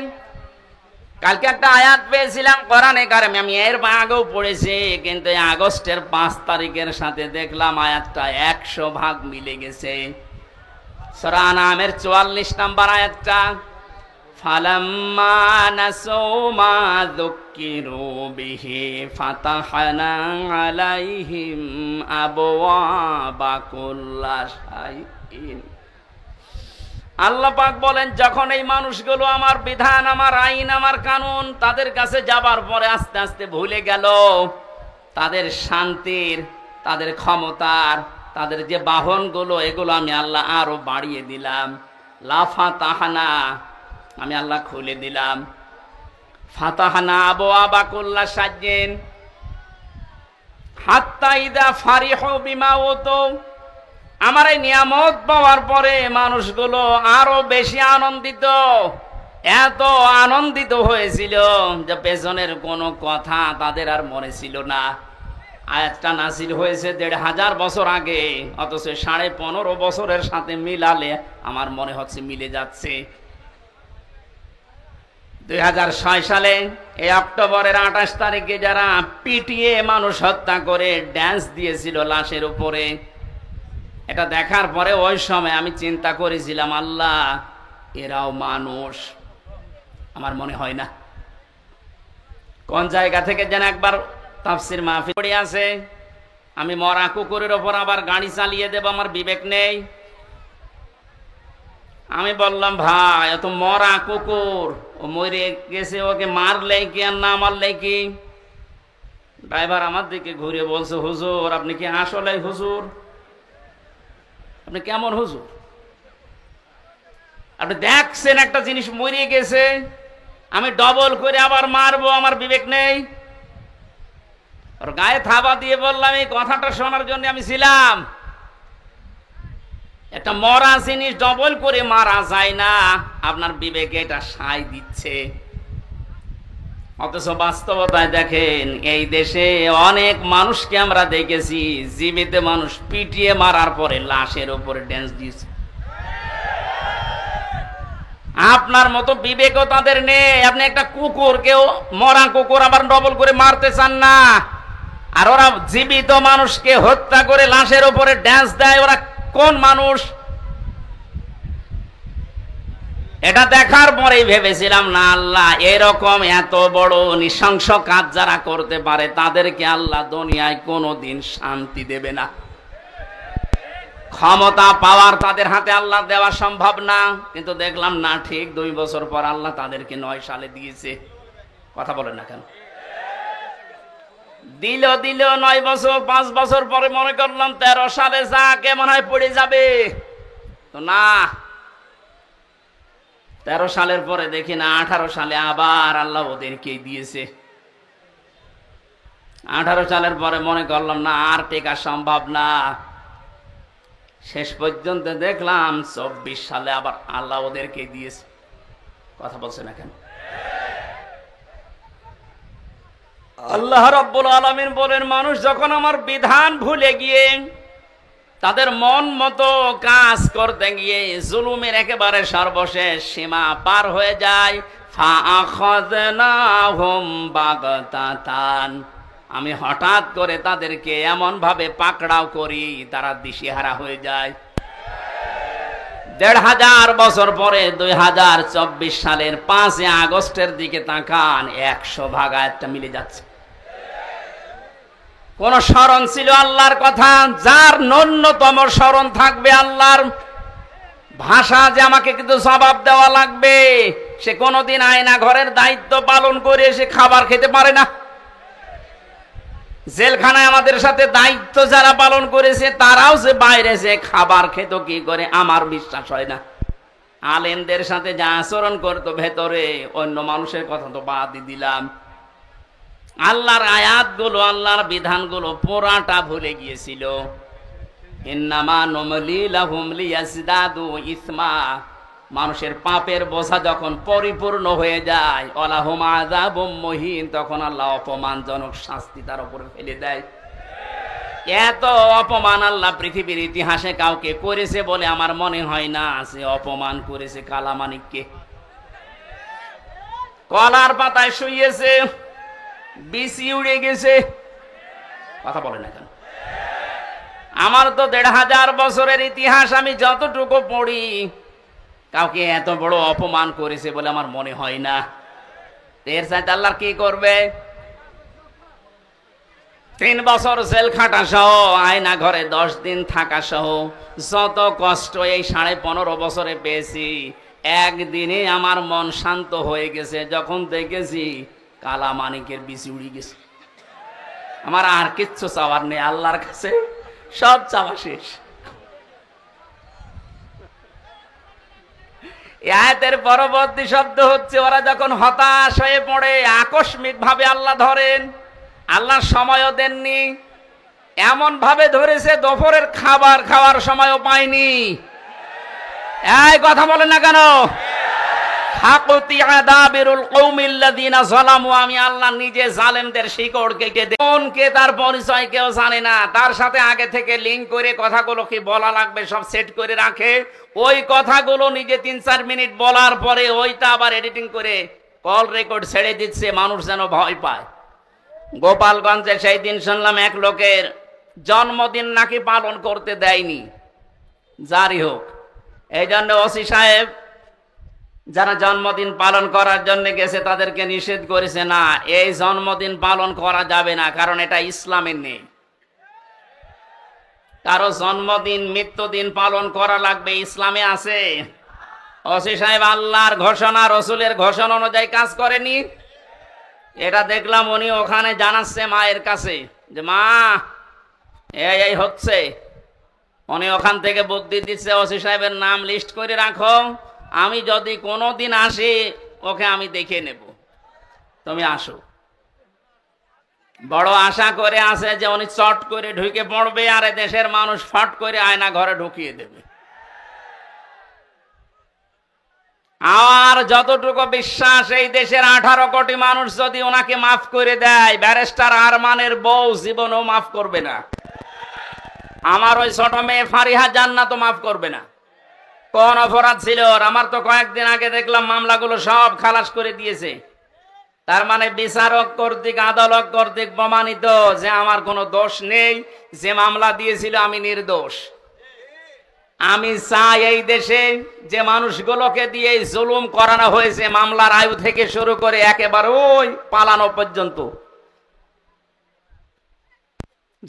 কালকে একটা আয়াত পেয়েছিলাম কোরআনে কারিমে, আমি এর আগেও পড়েছি, কিন্তু এই আগস্টের 5 তারিখের সাথে দেখলাম আয়াতটা 100 ভাগ মিলে গেছে। সূরা আনামের 44 নম্বর আয়াতটা, ফালাম্মা নাসু মা যুক্কিরু বিহি ফাতাহনা আলাইহিম আবওয়াবা কুল্লা শাইইন। আল্লাহ পাক বলেন, যখন এই মানুষগুলো আমার বিধান, আমার আইন, আমার কানুন তাদের কাছে যাবার পরে আস্তে আস্তে ভুলে গেল, তাদের শান্তির, তাদের ক্ষমতার, তাদের যে বাহনগুলো, এগুলো আমি আল্লাহ আরো বাড়িয়ে দিলাম। লাফাতাহানা, আমি আল্লাহ খুলে দিলাম। ফাতাহানা আবওয়াবা কুল্লা শাইইন হাত্তা ইযা ফারিহু বিমা উতু। আমার এই নিয়ামত পাওয়ার পরে মানুষগুলো আরো বেশি আনন্দিত, এত আনন্দিত হয়েছিল যে পেছনের কোনো কথা তাদের আর মনে ছিল না। আয়াতটা নাযিল হয়েছে 1500 বছর আগে, অথচ 15.5 বছরের সাথে মিলালে আমার মনে হচ্ছে মিলে যাচ্ছে। 2006 সালে এই অক্টোবরের 28 তারিখে যারা পিটিয়ে মানুষ হত্যা করে ড্যান্স দিয়েছিল লাশের উপরে, এটা দেখার পরে ওই সময় আমি চিন্তা করেছিলাম, আল্লাহ এরাও মানুষ? আমার মনে হয় না। কোন জায়গা থেকে যেন একবার তাফসির মাহফিল পড়ে আছে, আমি মরা কুকুরের ওপর আবার গাড়ি চালিয়ে দেব, আমার বিবেক নেই। আমি বললাম, ভাই এত মরা কুকুর, ও মরে গেছে, ওকে মারলেই কি আর না মারলেই কি? ড্রাইভার আমার দিকে ঘুরে বলছে, হুজুর আপনি কি আসলে হুজুর? আপনি কেমন হুজুর? আপনি দেখছেন একটা জিনিস মরে গেছে, আমি ডবল করে আবার মারবো, আমার বিবেক নেই? ওর গায়ে থাবা দিয়ে বললাম, এই কথাটা শোনার জন্য আমি ছিলাম। একটা মরা জিনিস ডবল করে মারা যায় না, আপনার বিবেকে এটা সায় দিচ্ছে। অথচ বাস্তবতায় দেখেন, এই দেশে অনেক মানুষকে আমরা দেখেছি জীবিত মানুষ পিটিয়ে মারার পরে লাশের উপরে ড্যান্স দিয়েছে। আপনার মতো বিবেকও তাদের নেই। আপনি একটা কুকুরকেও, মরা কুকুর আবার ডবল করে মারতে চান না, আর ওরা জীবিত মানুষকে হত্যা করে লাশের উপরে ড্যান্স দেয়। ওরা কোন মানুষ? এটা দেখার পরেই ভেবেছিলাম, না আল্লাহ এরকম এত বড় নৃশংস কাজ যারা করতে পারে তাদেরকে আল্লাহ দুনিয়ায় কোনোদিন শান্তি দেবে না। ক্ষমতা পাওয়ার তাদের হাতে আল্লাহ দেওয়া সম্ভব না। কিন্তু দেখলাম না, ঠিক 2 বছর পর আল্লাহ তাদেরকে 9 সালে দিয়েছে। কথা বলেন না কেন? দিল 9 বছর, 5 বছর পরে মনে করলাম 13 সালে যা কেমন হয় পড়ে যাবে, তো না। 13 সালের পরে দেখি না 18 সালে আবার আল্লাহ ওদেরকে দিয়েছে। 18 সালের পরে মনে করলাম না, আর টেকা সম্ভব না। শেষ পর্যন্ত দেখলাম 24 সালে আবার আল্লাহ ওদেরকে দিয়েছে। কথা বলছে না কেন? আল্লাহ রাব্বুল আলামিন বলেন, মানুষ যখন আমার বিধান ভুলে গিয়ে তাদের মন মতো কাজ করতে গিয়ে জুলুমের একেবারে সর্বশেষ সীমা পার হয়ে যায়, ফাআখাযনাহুম বাগতাতান, আমি হঠাৎ করে তাদেরকে এমন ভাবে পাকড়াও করি তারা দিশেহারা হয়ে যায়। ১৫০০ বছর পরে ২০২৪ সালের ৫ আগস্টের দিকে তাকান, ১০০ একটা মিলে যাচ্ছে। কোন স্মরণ ছিল আল্লাহর কথা? যার ন্যূনতম স্মরণ থাকবে আল্লাহর ভাষা যে আমাকে কিন্তু জবাব দেওয়া লাগবে, সে কোনোদিন আয়না ঘরের দায়িত্ব পালন করে সে খাবার খেতে পারে না। জেলখানায় আমাদের সাথে দায়িত্ব যারা পালন করেছে তারাও যে বাইরে যে খাবার খেত কি করে, আমার বিশ্বাস হয় না। আলেমদের সাথে যা আচরণ করতো ভেতরে, অন্য মানুষের কথা তো বাদই দিলাম। আল্লাহর আয়াতগুলো, আল্লাহর বিধানগুলো পুরাটা ভুলে গিয়েছিল। ইন্নামা নুমলি লাহুম লিয়াজদাদু ইসমা, মানুষের পাপের বোঝা যখন পরিপূর্ণ হয়ে যায়, ওয়ালাহুম আযাবুম মুহিন, তখন আল্লাহ অপমানজনক শাস্তি তার উপরে ফেলে দেয়। এত অপমান আল্লাহ পৃথিবীর ইতিহাসে কাউকে করেছে বলে আমার মনে হয় না। সে অপমান করেছে কালামানিককে। কলার পাতায় শুইয়েছে, বিসি উড়ে গেছে, কথা বলে না কেন? আমার তো ১৫০০ বছরের ইতিহাস আমি যতটুকু পড়ি, কাউকে এত বড় অপমান করেছে বলে আমার মনে হয় না। এর চাইতে আল্লাহ কি করবে? ৩ বছর জেল খাটা সহ, আয়না ঘরে 10 দিন থাকা সহ, যত কষ্ট এই ১৫.৫ বছরে পেয়েছি, একদিনে আমার মন শান্ত হয়ে গেছে যখন দেখেছি কালামানিকের বিচি উড়ে গেছে। আমার আর কিচ্ছু চাওয়ার নেই, আল্লাহর কাছে সব চাওয়া শেষ। আয়াতের পরবর্তী শব্দ হচ্ছে, ওরা যখন হতাশ হয়ে পড়ে, আকস্মিক ভাবে আল্লাহ ধরেন। আল্লাহ সময়ও দেননি, এমন ভাবে ধরেছে দুপুরের খাবার খাওয়ার সময়ও পায়নি। এই কথা বলে না কেন? হাকুতি আদাবিরুল কওমিল্লাযিনা যালামু, আমি আল্লাহ নিজে জালেমদের শিকড় কেটে দেই। কোনকে তার পরিচয় কেউ জানে না, তার সাথে আগে থেকে লিংক করে কথাগুলো কি বলা লাগবে সব সেট করে রাখে। ওই কথাগুলো নিজে ৩-৪ মিনিট বলার পরে ওইটা আবার এডিটিং করে কল রেকর্ড ছেড়ে দিচ্ছে, মানুষ যেন ভয় পায়। গোপালগঞ্জে সেই দিন শুনলাম এক লোকের জন্মদিন নাকি পালন করতে দেয়নি। জারি হোক, এই জন্য ওসি সাহেব যারা জন্মদিন পালন করার জন্য গেছে তাদেরকে নিষেধ করেছে, না এই জন্মদিন পালন করা যাবে না, কারণ এটা ইসলামের নেই। কারো জন্মদিন মৃত্যুদিন পালন করা লাগবে, ইসলামে আছে? ওসি সাহেব আল্লাহর ঘোষণা রসুলের ঘোষণা অনুযায়ী কাজ করেনি। এটা দেখলাম উনি ওখানে জানাচ্ছে মায়ের কাছে যে মা এই হচ্ছে। উনি ওখান থেকে বুদ্ধি দিচ্ছে, ওসি সাহেবের নাম লিস্ট করে রাখো, আমি যদি কোনোদিন আসি ওকে আমি দেখে নেব, তুমি আসো। বড় আশা করে আছে যে উনি চট করে ঢুকে পড়বে আর দেশের মানুষ ফট করে আয়না ঘরে ঢুকিয়ে দেবে। আর যতটুকু বিশ্বাস, এই দেশের 18 কোটি মানুষ যদি ওনাকে মাফ করে দেয়, ব্যারিস্টার আরমানের বউ জীবনও মাফ করবে না। আমার ওই ছোট মেয়ে ফারিহা জান্নাতও মাফ করবে না। কোন অপরাধ ছিল? আমার তো কয়েকদিন আগে দেখলাম মামলাগুলো সব খালাস করে দিয়েছে। তার মানে বিচারক কর্তৃক, আদালত কর্তৃক প্রমাণিত যে আমার কোনো দোষ নেই, যে মামলা দিয়েছিল আমি নির্দোষ। আমি চাই এই দেশে যে মানুষগুলোকে দিয়ে জুলুম করানো হয়েছে, মামলার আয়ু থেকে শুরু করে একেবারে ওই পালানো পর্যন্ত,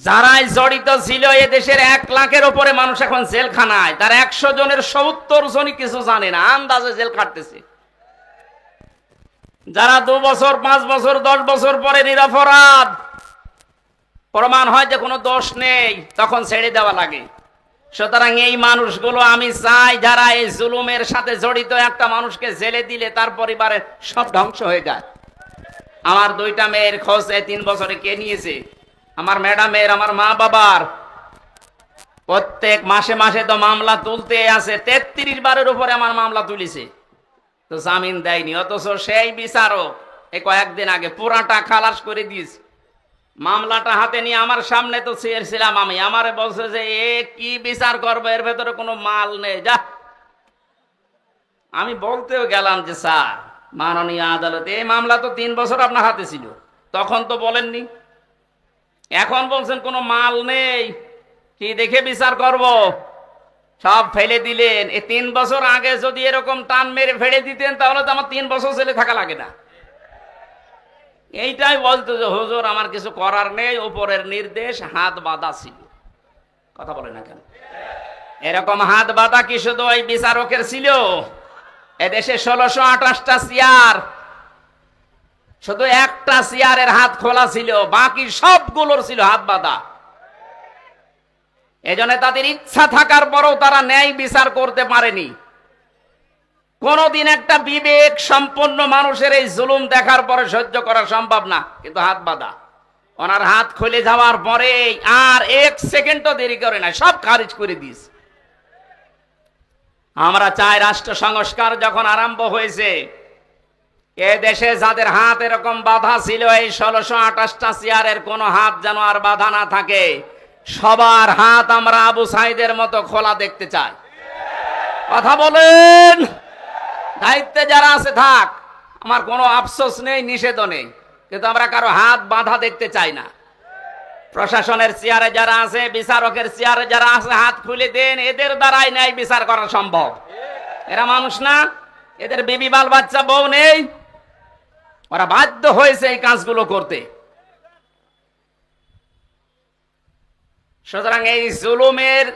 যারাই জড়িত ছিল, এ দেশের 1 লাখের উপরে মানুষ এখন জেলখানায়, তার 100 জনের 70 জনই কিছু জানে না, আন্দাজে জেল খাটতেছে। যারা 2 বছর 5 বছর 10 বছর পরে নিরপরাধ প্রমাণ হয় যে কোনো দোষ নেই, তখন ছেড়ে দেওয়া লাগে। সুতরাং এই মানুষগুলো আমি চাই যারা এই জুলুমের সাথে জড়িত, একটা মানুষকে জেলে দিলে তার পরিবারের সব ধ্বংস হয়ে যায়। আমার 2টা মেয়ের খোঁজ এই 3 বছরে কে নিয়েছে? আমার ম্যাডামের, আমার মা বাবার। প্রত্যেক মাসে মাসে তো মামলা তুলতে আছে, 33 বারের উপরে আমার মামলা তুলিছে, তো জামিন দেয়নি। অথচ সেই বিচারক এই কয়েকদিন আগে পুরাটা খালাস করে দিয়েছে। মামলাটা হাতে নিয়ে আমার সামনে তো চেয়েছিলাম আমি, আমারে বলছে যে এ কি বিচার করবে, এর ভেতরে কোনো মাল নেই, যা। আমি বলতেও গেলাম যে স্যার মাননীয় আদালতে এই মামলা তো 3 বছর আপনার হাতে ছিল, তখন তো বলেননি। এখন বলছেন কোনো মাল নেই, কি দেখে বিচার করব, সব ফেলে দিলেন। এই 3 বছর আগে যদি এরকম টান মেরে ফেলে দিতেন তাহলে তো আমার 3 বছর ছেলে থাকা লাগে না। এইটাই বলতো যে হুজুর আমার কিছু করার নেই, উপরের নির্দেশ, হাত বাঁধা ছিল। কথা বলে না কেন? এরকম হাত বাঁধা কি শুধু ওই বিচারকের ছিল? এদেশে 1628টা চেয়ার, শুধু একটা চেয়ারের হাত খোলা ছিল, বাকি সবগুলোর ছিল হাত বাঁধা। এজন্য তাদের ইচ্ছা থাকার পরেও তারা ন্যায় বিচার করতে পারেনি। কোনদিন একটা বিবেক সম্পন্ন মানুষের এই জুলুম দেখার পরে সহ্য করা সম্ভব না, কিন্তু হাত বাঁধা। ওনার হাত খুলে যাওয়ার পরে আর 1 সেকেন্ডও দেরি করে না, সব খারিজ করে দিস। আমরা চাই রাষ্ট্র সংস্কার যখন আরম্ভ হয়েছে, এ দেশে যাদের হাত এরকম বাধা ছিল এই 1628টা চেয়ারের কোনো হাত যেন আর বাধা না থাকে। সবার হাত আমরা আবু সাইদের মতো খোলা দেখতে চাই। কথা বলেন। দায়িত্বে যারা আছে থাক, আমার কোনো আফসোস নেই, নিষেধও নেই, কিন্তু আমরা কারো হাত বাঁধা দেখতে চাই না। প্রশাসনের চেয়ারে যারা আছে, বিচারকের চেয়ারে যারা আছে, হাত খুলে দেন, এদের দ্বারাই ন্যায় বিচার করা সম্ভব। এরা মানুষ না? এদের বেবি বাল বাচ্চা বউ নেই? ওরা বাধ্য হয়েছে এই কাজগুলো করতে। সুতরাং এই জুলুমের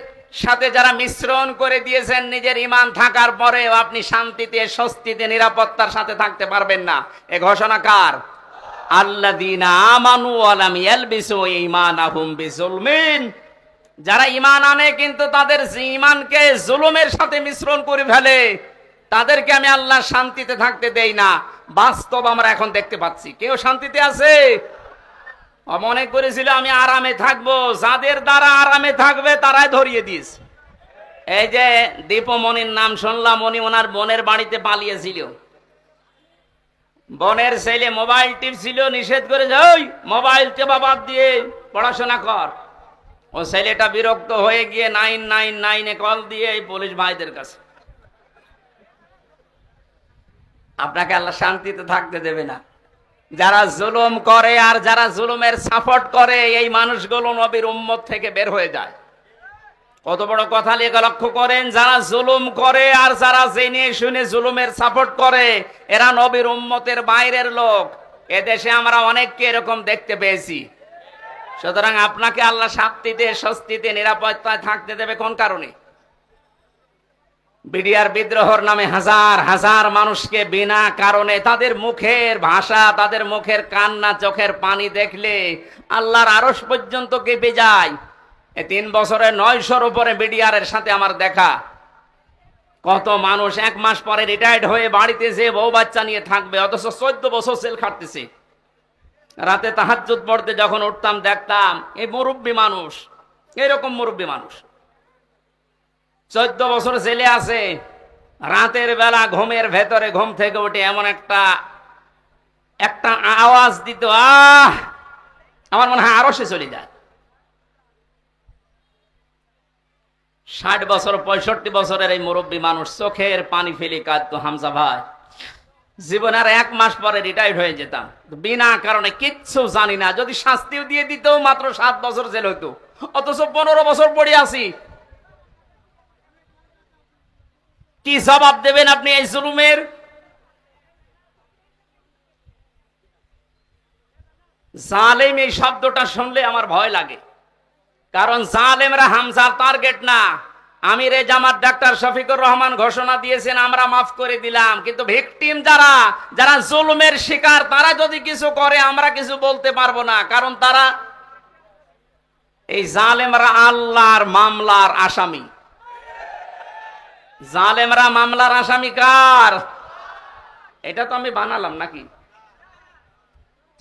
সাথে যারা মিশ্রণ করে দিয়েছেন, নিজের ঈমান থাকার পরেও আপনি শান্তিতে, স্বস্তিতে, নিরাপত্তার সাথে থাকতে পারবেন না। এ ঘোষণা কার? আল্লাযীনা আমানু ওয়া লাম ইয়ালবিসু ঈমানাহুম বিজুলমিন। যারা ঈমান আনে কিন্তু তাদের ঈমানকে জুলুমের সাথে মিশ্রণ করে ফেলে, তাদেরকে আমি আল্লাহ শান্তিতে থাকতে দেই না। বাস্তব আমরা এখন দেখতে পাচ্ছি, কেউ শান্তিতে আছে? মনে করেছিল আমি আরামে থাকবো, যাদের দ্বারা আরামে থাকবে তারাই ধরিয়ে দিস। এই যে দীপমণির নাম শুনলাম, উনি ওনার বোনের বাড়িতে পালিয়েছিল। বোনের ছেলে মোবাইল টিপছিল, নিষেধ করে যে ওই মোবাইল টেপা বাদ দিয়ে পড়াশোনা কর। ও ছেলেটা বিরক্ত হয়ে গিয়ে 999 কল দিয়ে পুলিশ ভাইদের কাছে। আপনাকে আল্লাহ শান্তিতে থাকতে দেবে না। যারা জুলুম করে আর যারা জুলুমের সাপোর্ট করে, এই মানুষগুলো নবীর উম্মত থেকে বের হয়ে যায়। কত বড় কথা লিখে লক্ষ্য করেন, যারা জুলুম করে আর যারা জেনে শুনে জুলুমের সাপোর্ট করে, এরা নবীর উম্মতের বাইরের লোক। এদেশে আমরা অনেককে এরকম দেখতে পেয়েছি। সুতরাং আপনাকে আল্লাহ শান্তিতে, স্বস্তিতে, নিরাপত্তায় থাকতে দেবে কোন কারণে? বিডিআর বিদ্রোহর নামে হাজার হাজার মানুষকে বিনা কারণে, তাদের মুখের ভাষা, তাদের মুখের কান্না, চোখের পানি দেখলে আল্লাহর আরশ পর্যন্ত কেঁপে যায়। এই 3 বছরে 900-র উপরে বিডিআরের সাথে আমার দেখা। কত মানুষ 1 মাস পরে রিটায়ার্ড হয়ে বাড়িতে যে বউ বাচ্চা নিয়ে থাকবে, অথচ 14 বছর জেল খাটতেছে। রাতে তাহাজ্জুদ পড়তে যখন উঠতাম দেখতাম এই মুরব্বী মানুষ, এরকম মুরব্বী মানুষ 14 বছর জেলে আছে। রাতের বেলা ঘুমের ভেতরে ঘুম থেকে উঠে এমন একটা আওয়াজ দিত, আমার মনে হয় আরশে চলে যায়। 60 বছর 65 বছরের এই মুরব্বী মানুষ চোখের পানি ফেলে কাঁদতো, হামজা ভাই জীবন আর 1 মাস পরে রিটায়ার্ড হয়ে যেতাম, বিনা কারণে কিচ্ছু জানি না। যদি শাস্তিও দিয়ে দিত মাত্র 7 বছর জেল হইতো, অথচ 15 বছর পড়ে আছি। কি জবাব দেবেন আপনি এই জুলুমের? জালেম এই শব্দটা শুনলে আমার ভয় লাগে, কারণ জালেমরা হামজার টার্গেট না। আমিরে জামাত ডাক্তার শফিকুর রহমান ঘোষণা দিয়েছেন আমরা মাফ করে দিলাম, কিন্তু ভিকটিম যারা যারা জুলুমের শিকার, তারা যদি কিছু করে আমরা কিছু বলতে পারবো না, কারণ তারা এই জালেমরা আল্লাহর মামলার আসামি। জালেমরা মামলার আসামি কার? এটা তো আমি বানালাম নাকি?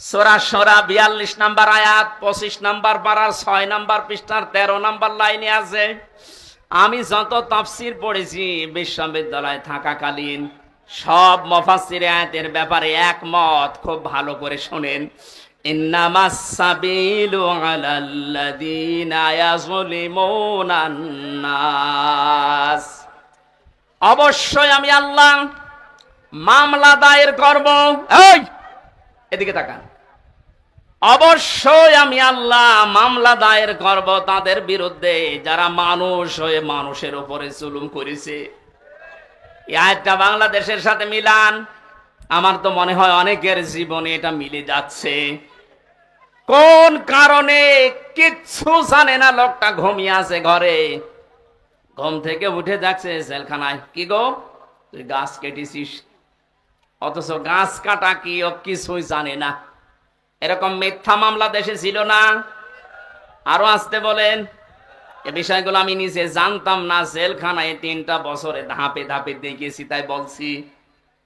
সূরা শুরা 42 নম্বর আয়াত 25 নম্বর পারার 6 নম্বর পৃষ্ঠার 13 নম্বর লাইনে আছে। আমি যত তাফসীর পড়েছি বিশ্ববিদ্যালয়ে থাকাকালীন, সব মুফাসসির আয়াতের ব্যাপারে একমত। খুব ভালো করে শুনেন, ইন্নামাস সাবিলু আলাল্লাযীনা ইয়াযলিমুনান নাস। অবশ্যই আমি আল্লাহ মামলা দায়ের করব। এই এদিকে তাকান, অবশ্যই আমি আল্লাহ মামলা দায়ের করব তাদের বিরুদ্ধে যারা মানুষ হয়ে মানুষের উপরে জুলুম করেছে। এই আয়াতটা বাংলাদেশের সাথে মিলান। আমার তো মনে হয় অনেকের জীবনে এটা মিলে যাচ্ছে। কোন কারণে কিচ্ছু জানে না, লোকটা ঘুমিয়ে আছে ঘরে, ঘুম থেকে উঠে যাচ্ছে জেলখানায়। কি গো, তুই গাছ কেটেছিস, অথচ গাছ কাটা কি ও কিছুই জানে না। এরকম মিথ্যা মামলা দেশে ছিল না? আরো আসতে বলেন। এ বিষয়গুলো আমি নিজে জানতাম না, জেলখানায় 3টা বছরে ধাপে ধাপে দেখেছি, তাই বলছি।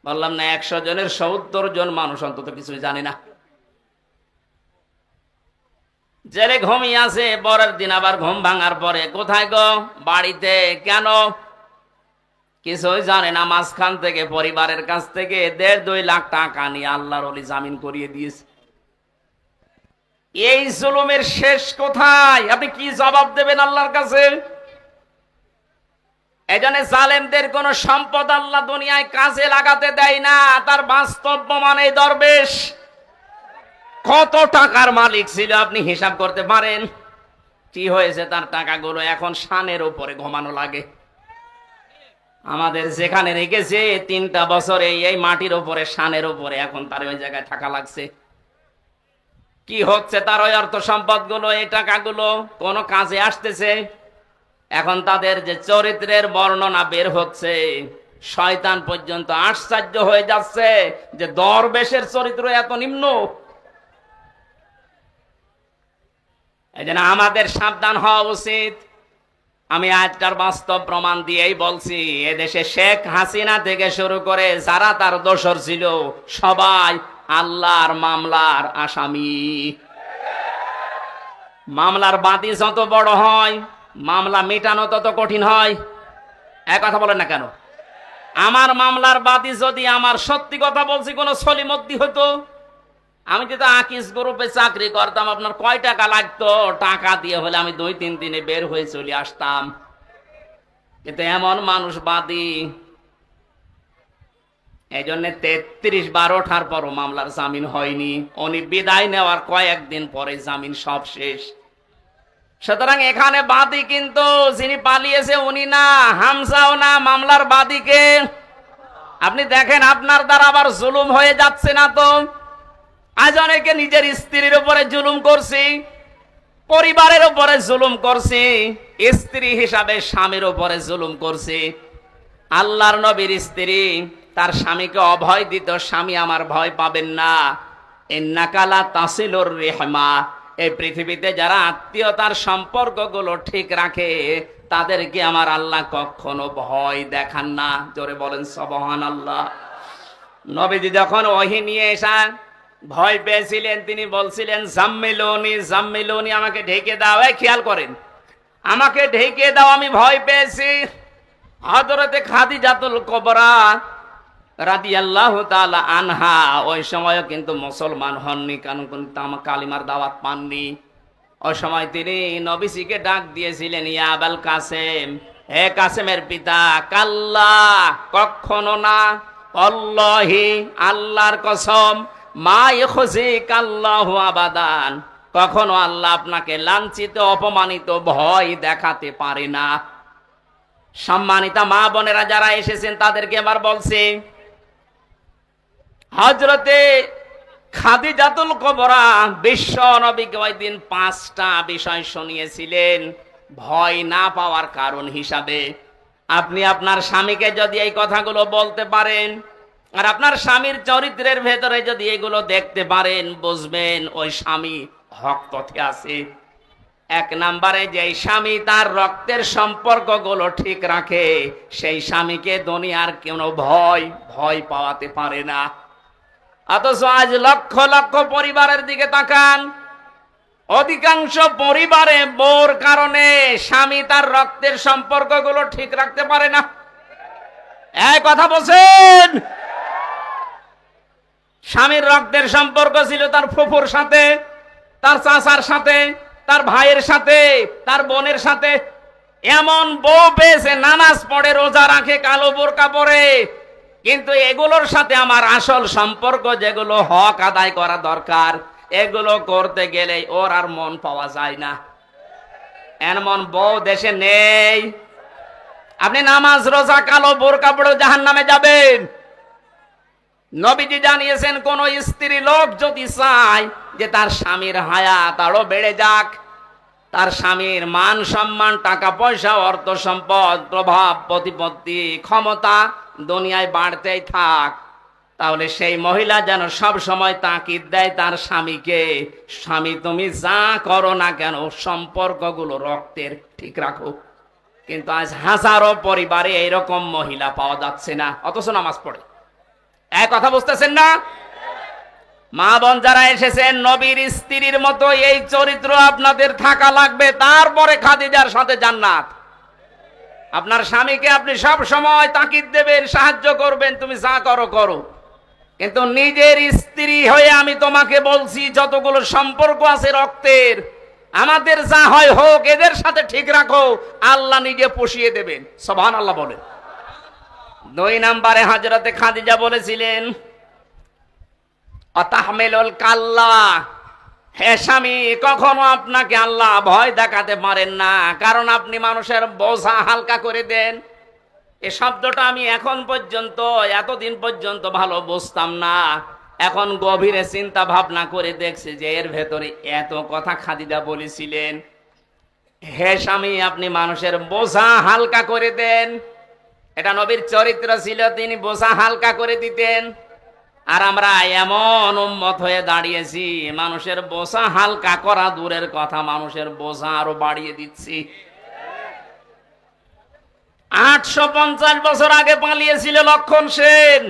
বললাম না 100 জনের 70 জন মানুষ অন্তত কিছুই জানে না। জেলে ঘুমিয়ে আছে, পরের দিন আবার ঘুম ভাঙার পরে কোথায় গো? বাড়িতে। কেন? কিছুই জানে না। মাঝখান থেকে পরিবারের কাছ থেকে 1.5-2 লাখ টাকা নিয়ে আল্লাহর ওলি জামিন করিয়ে দিয়েছে। এই জুলুমের শেষ কোথায়? আপনি কি জবাব দেবেন আল্লাহর কাছে? এজন্য জালেমদের কোন সম্পদ আল্লাহ দুনিয়ায় কাজে লাগাতে দেয় না। তার বাস্তব প্রমাণ এই দরবেশ কত টাকার মালিক ছিল আপনি হিসাব করতে পারেন? কি হয়েছে তার টাকাগুলো? এখন শানের উপরে ঘুমানো লাগে। আমাদের যেখানে রেখেছে 3টা বছরে এই মাটির উপরে, শানের উপরে, এখন তার ওই জায়গায় থাকা লাগছে। কি হচ্ছে তার ওই অর্থ সম্পদ গুলো, এই টাকাগুলো কোন কাজে আসতেছে? এখন তাদের যে চরিত্রের বর্ণনা বের হচ্ছে, শয়তান পর্যন্ত আশ্চর্য হয়ে যাচ্ছে যে দরবেশের চরিত্র এত নিম্ন। এই জন্য আমাদের সাবধান হওয়া উচিত। আমি আজকার বাস্তব প্রমাণ দিয়েই বলছি, এদেশে শেখ হাসিনা থেকে শুরু করে যারা তার দোসর ছিল সবাই আল্লাহর মামলার আসামি। মামলার বাদী যত বড় হয়, মামলা মেটানো তত কঠিন হয়। এক কথা বলেন না কেন? আমার মামলার বাদী যদি আমার সত্যি কথা বলছি কোন সলিমদ্দি হতো, আমি যদি আকিস গ্রুপে চাকরি করতাম, আপনার কয় টাকা লাগতো? টাকা দিয়ে হলে আমি 2-3 দিনে বের হয়ে চলে আসতাম। কিন্তু এমন মানুষ বাদী, এই জন্য 33 বার ওঠার পরও মামলার জামিন হয়নি। উনি বিদায় নেওয়ার কয়েকদিন পরে জামিন সব শেষ। সুতরাং এখানে বাদী কিন্তু যিনি পালিয়েছে উনি না, হামজাও না, মামলার বাদীকে। আপনি দেখেন আপনার দ্বারা আবার জুলুম হয়ে যাচ্ছে না তো? আজ অনেকে নিজের স্ত্রীর উপরে জুলুম করছি, পরিবারের উপরে জুলুম করছি, স্ত্রী হিসাবে স্বামীর উপরে জুলুম করছি। আল্লাহর নবীর স্ত্রী তার স্বামীকে অভয় দিত, স্বামী আমার ভয় পাবেন না, ইন্নাকা লা তাসিলুর রিহমা। এই পৃথিবীতে যারা আত্মীয়তার সম্পর্কগুলো ঠিক রাখে তাদেরকে আমার আল্লাহ কখনো ভয় দেখান না। জোরে বলেন সুবহানাল্লাহ। নবীজি যখন ওহী নিয়ে এসে ভয় পেয়েছিলেন, তিনি বলছিলেন জাম্মিলুনি জাম্মিলুনি, আমাকে ঢেকে দাও। এই খেয়াল করেন, আমাকে ঢেকে দাও, আমি ভয় পেয়েছি। হযরতে খাদিজাতুল কুবরা রাদিয়াল্লাহু তাআলা আনহা ওই সময়ও কিন্তু মুসলমান হননি, কারণ কালিমার দাওয়াত পাননি। ওই সময় তিনি নবীজিকে ডাক দিয়েছিলেন, ইয়া আবাল কাসেম, হে কাসেমের পিতা। কাল্লা, কখনো না। আল্লাহি, আল্লাহর কসম। মা ইখজিকাল্লাহু আবাদান, কখনো আল্লাহ আপনাকে লাঞ্ছিত অপমানিত ভয় দেখাতে পারে না। সম্মানিতা মা বোনেরা যারা এসেছেন তাদেরকে এবার বলছি, হযরতে খাদিজাতুল কুবরা বিশ্ব নবীকে ওই দিন 5টা বিষয় শুনিয়েছিলেন ভয় না পাওয়ার কারণ হিসাবে। আপনি আপনার স্বামীকে যদি এই কথাগুলো বলতে পারেন, আর আপনার স্বামীর চরিত্রের ভেতরে যদি এগুলো দেখতে পারেন, বুঝবেন ওই স্বামী হক পথে আছে। 1 নম্বরে, যে স্বামী তার রক্তের সম্পর্কগুলো ঠিক রাখে সেই স্বামীকে দুনিয়ার কোনো ভয় পাওয়াতে পারে না। অথচ আজ লক্ষ লক্ষ পরিবারের দিকে তাকান, অধিকাংশ পরিবারে বউর কারণে স্বামী তার রক্তের সম্পর্কগুলো ঠিক রাখতে পারে না। এই কথা বলছেন? স্বামীর রক্তের সম্পর্ক ছিল তার ফুফুর সাথে, তার চাচার সাথে, তার ভাইয়ের সাথে, তার বোনের সাথে। এমন বউ পেয়েছে নামাজ পড়ে, রোজা রাখে, কালো বোরকা পরে, কিন্তু এগুলোর সাথে আমার আসল সম্পর্ক, যেগুলো হক আদায় করা দরকার, এগুলো করতে গেলে ওর আর মন পাওয়া যায় না। এমন বউ দেশে নেই। আপনি নামাজ রোজা কালো বোরকা পরে জাহান্নামে যাবেন। নবীজি জানিয়েছেন, কোন স্ত্রী লোক যদি চায় যে তার স্বামীর হায়াত আরো বেড়ে যাক, তার স্বামীর মান সম্মান, টাকা পয়সা, অর্থ সম্পদ, প্রভাব প্রতিপত্তি, ক্ষমতা দুনিয়ায় বাড়তেই থাক, তাহলে সেই মহিলা যেন সব সময় তাকিদ দেয় তার স্বামীকে, স্বামী তুমি যা করো না কেন সম্পর্কগুলো রক্তের ঠিক রাখো। কিন্তু আজ হাজারো পরিবারে এইরকম মহিলা পাওয়া যাচ্ছে না, অথচ নামাজ পড়ে। এক কথা বুঝতেছেন না? মা বোন যারা এসেছেন, নবীর স্ত্রীর মতো এই চরিত্র আপনাদের থাকা লাগবে, তারপরে খাদিজার সাথে জান্নাত। আপনার স্বামীকে আপনি সব সময় তাকিদ দেবেন, সাহায্য করবেন, তুমি যা করো করো, কিন্তু নিজের স্ত্রী হয়ে আমি তোমাকে বলছি, যতগুলো সম্পর্ক আছে রক্তের, আমাদের যা হয় হোক, এদের সাথে ঠিক রাখো, আল্লাহ নিজে পুষিয়ে দেবেন। সুবহানাল্লাহ বলেন। 2 নম্বরে হযরতে খাদিজা বলেছিলেন, আতাহমিলুল কাল্লা, হে স্বামী, কখনো আপনাকে আল্লাহ ভয় দেখাতে পারেন না, কারণ আপনি মানুষের বোঝা হালকা করে দেন। এই শব্দটা আমি এখন পর্যন্ত, এতদিন পর্যন্ত ভালো বুঝতাম না। এখন গভীরে চিন্তা ভাবনা করে দেখছি যে এর ভেতরে এত কথা খাদিজা বলেছিলেন। হে স্বামী, আপনি মানুষের বোঝা হালকা করে দেন। এটা নবীর চরিত্র ছিল, তিনি বোঝা হালকা করে দিতেন। আর আমরা এমন উম্মত হয়ে দাঁড়িয়েছি, মানুষের বোঝা হালকা করা দূরের কথা, মানুষের বোঝা আরো বাড়িয়ে দিচ্ছি। 850 বছর আগে পালিয়েছিল লক্ষণ সেন,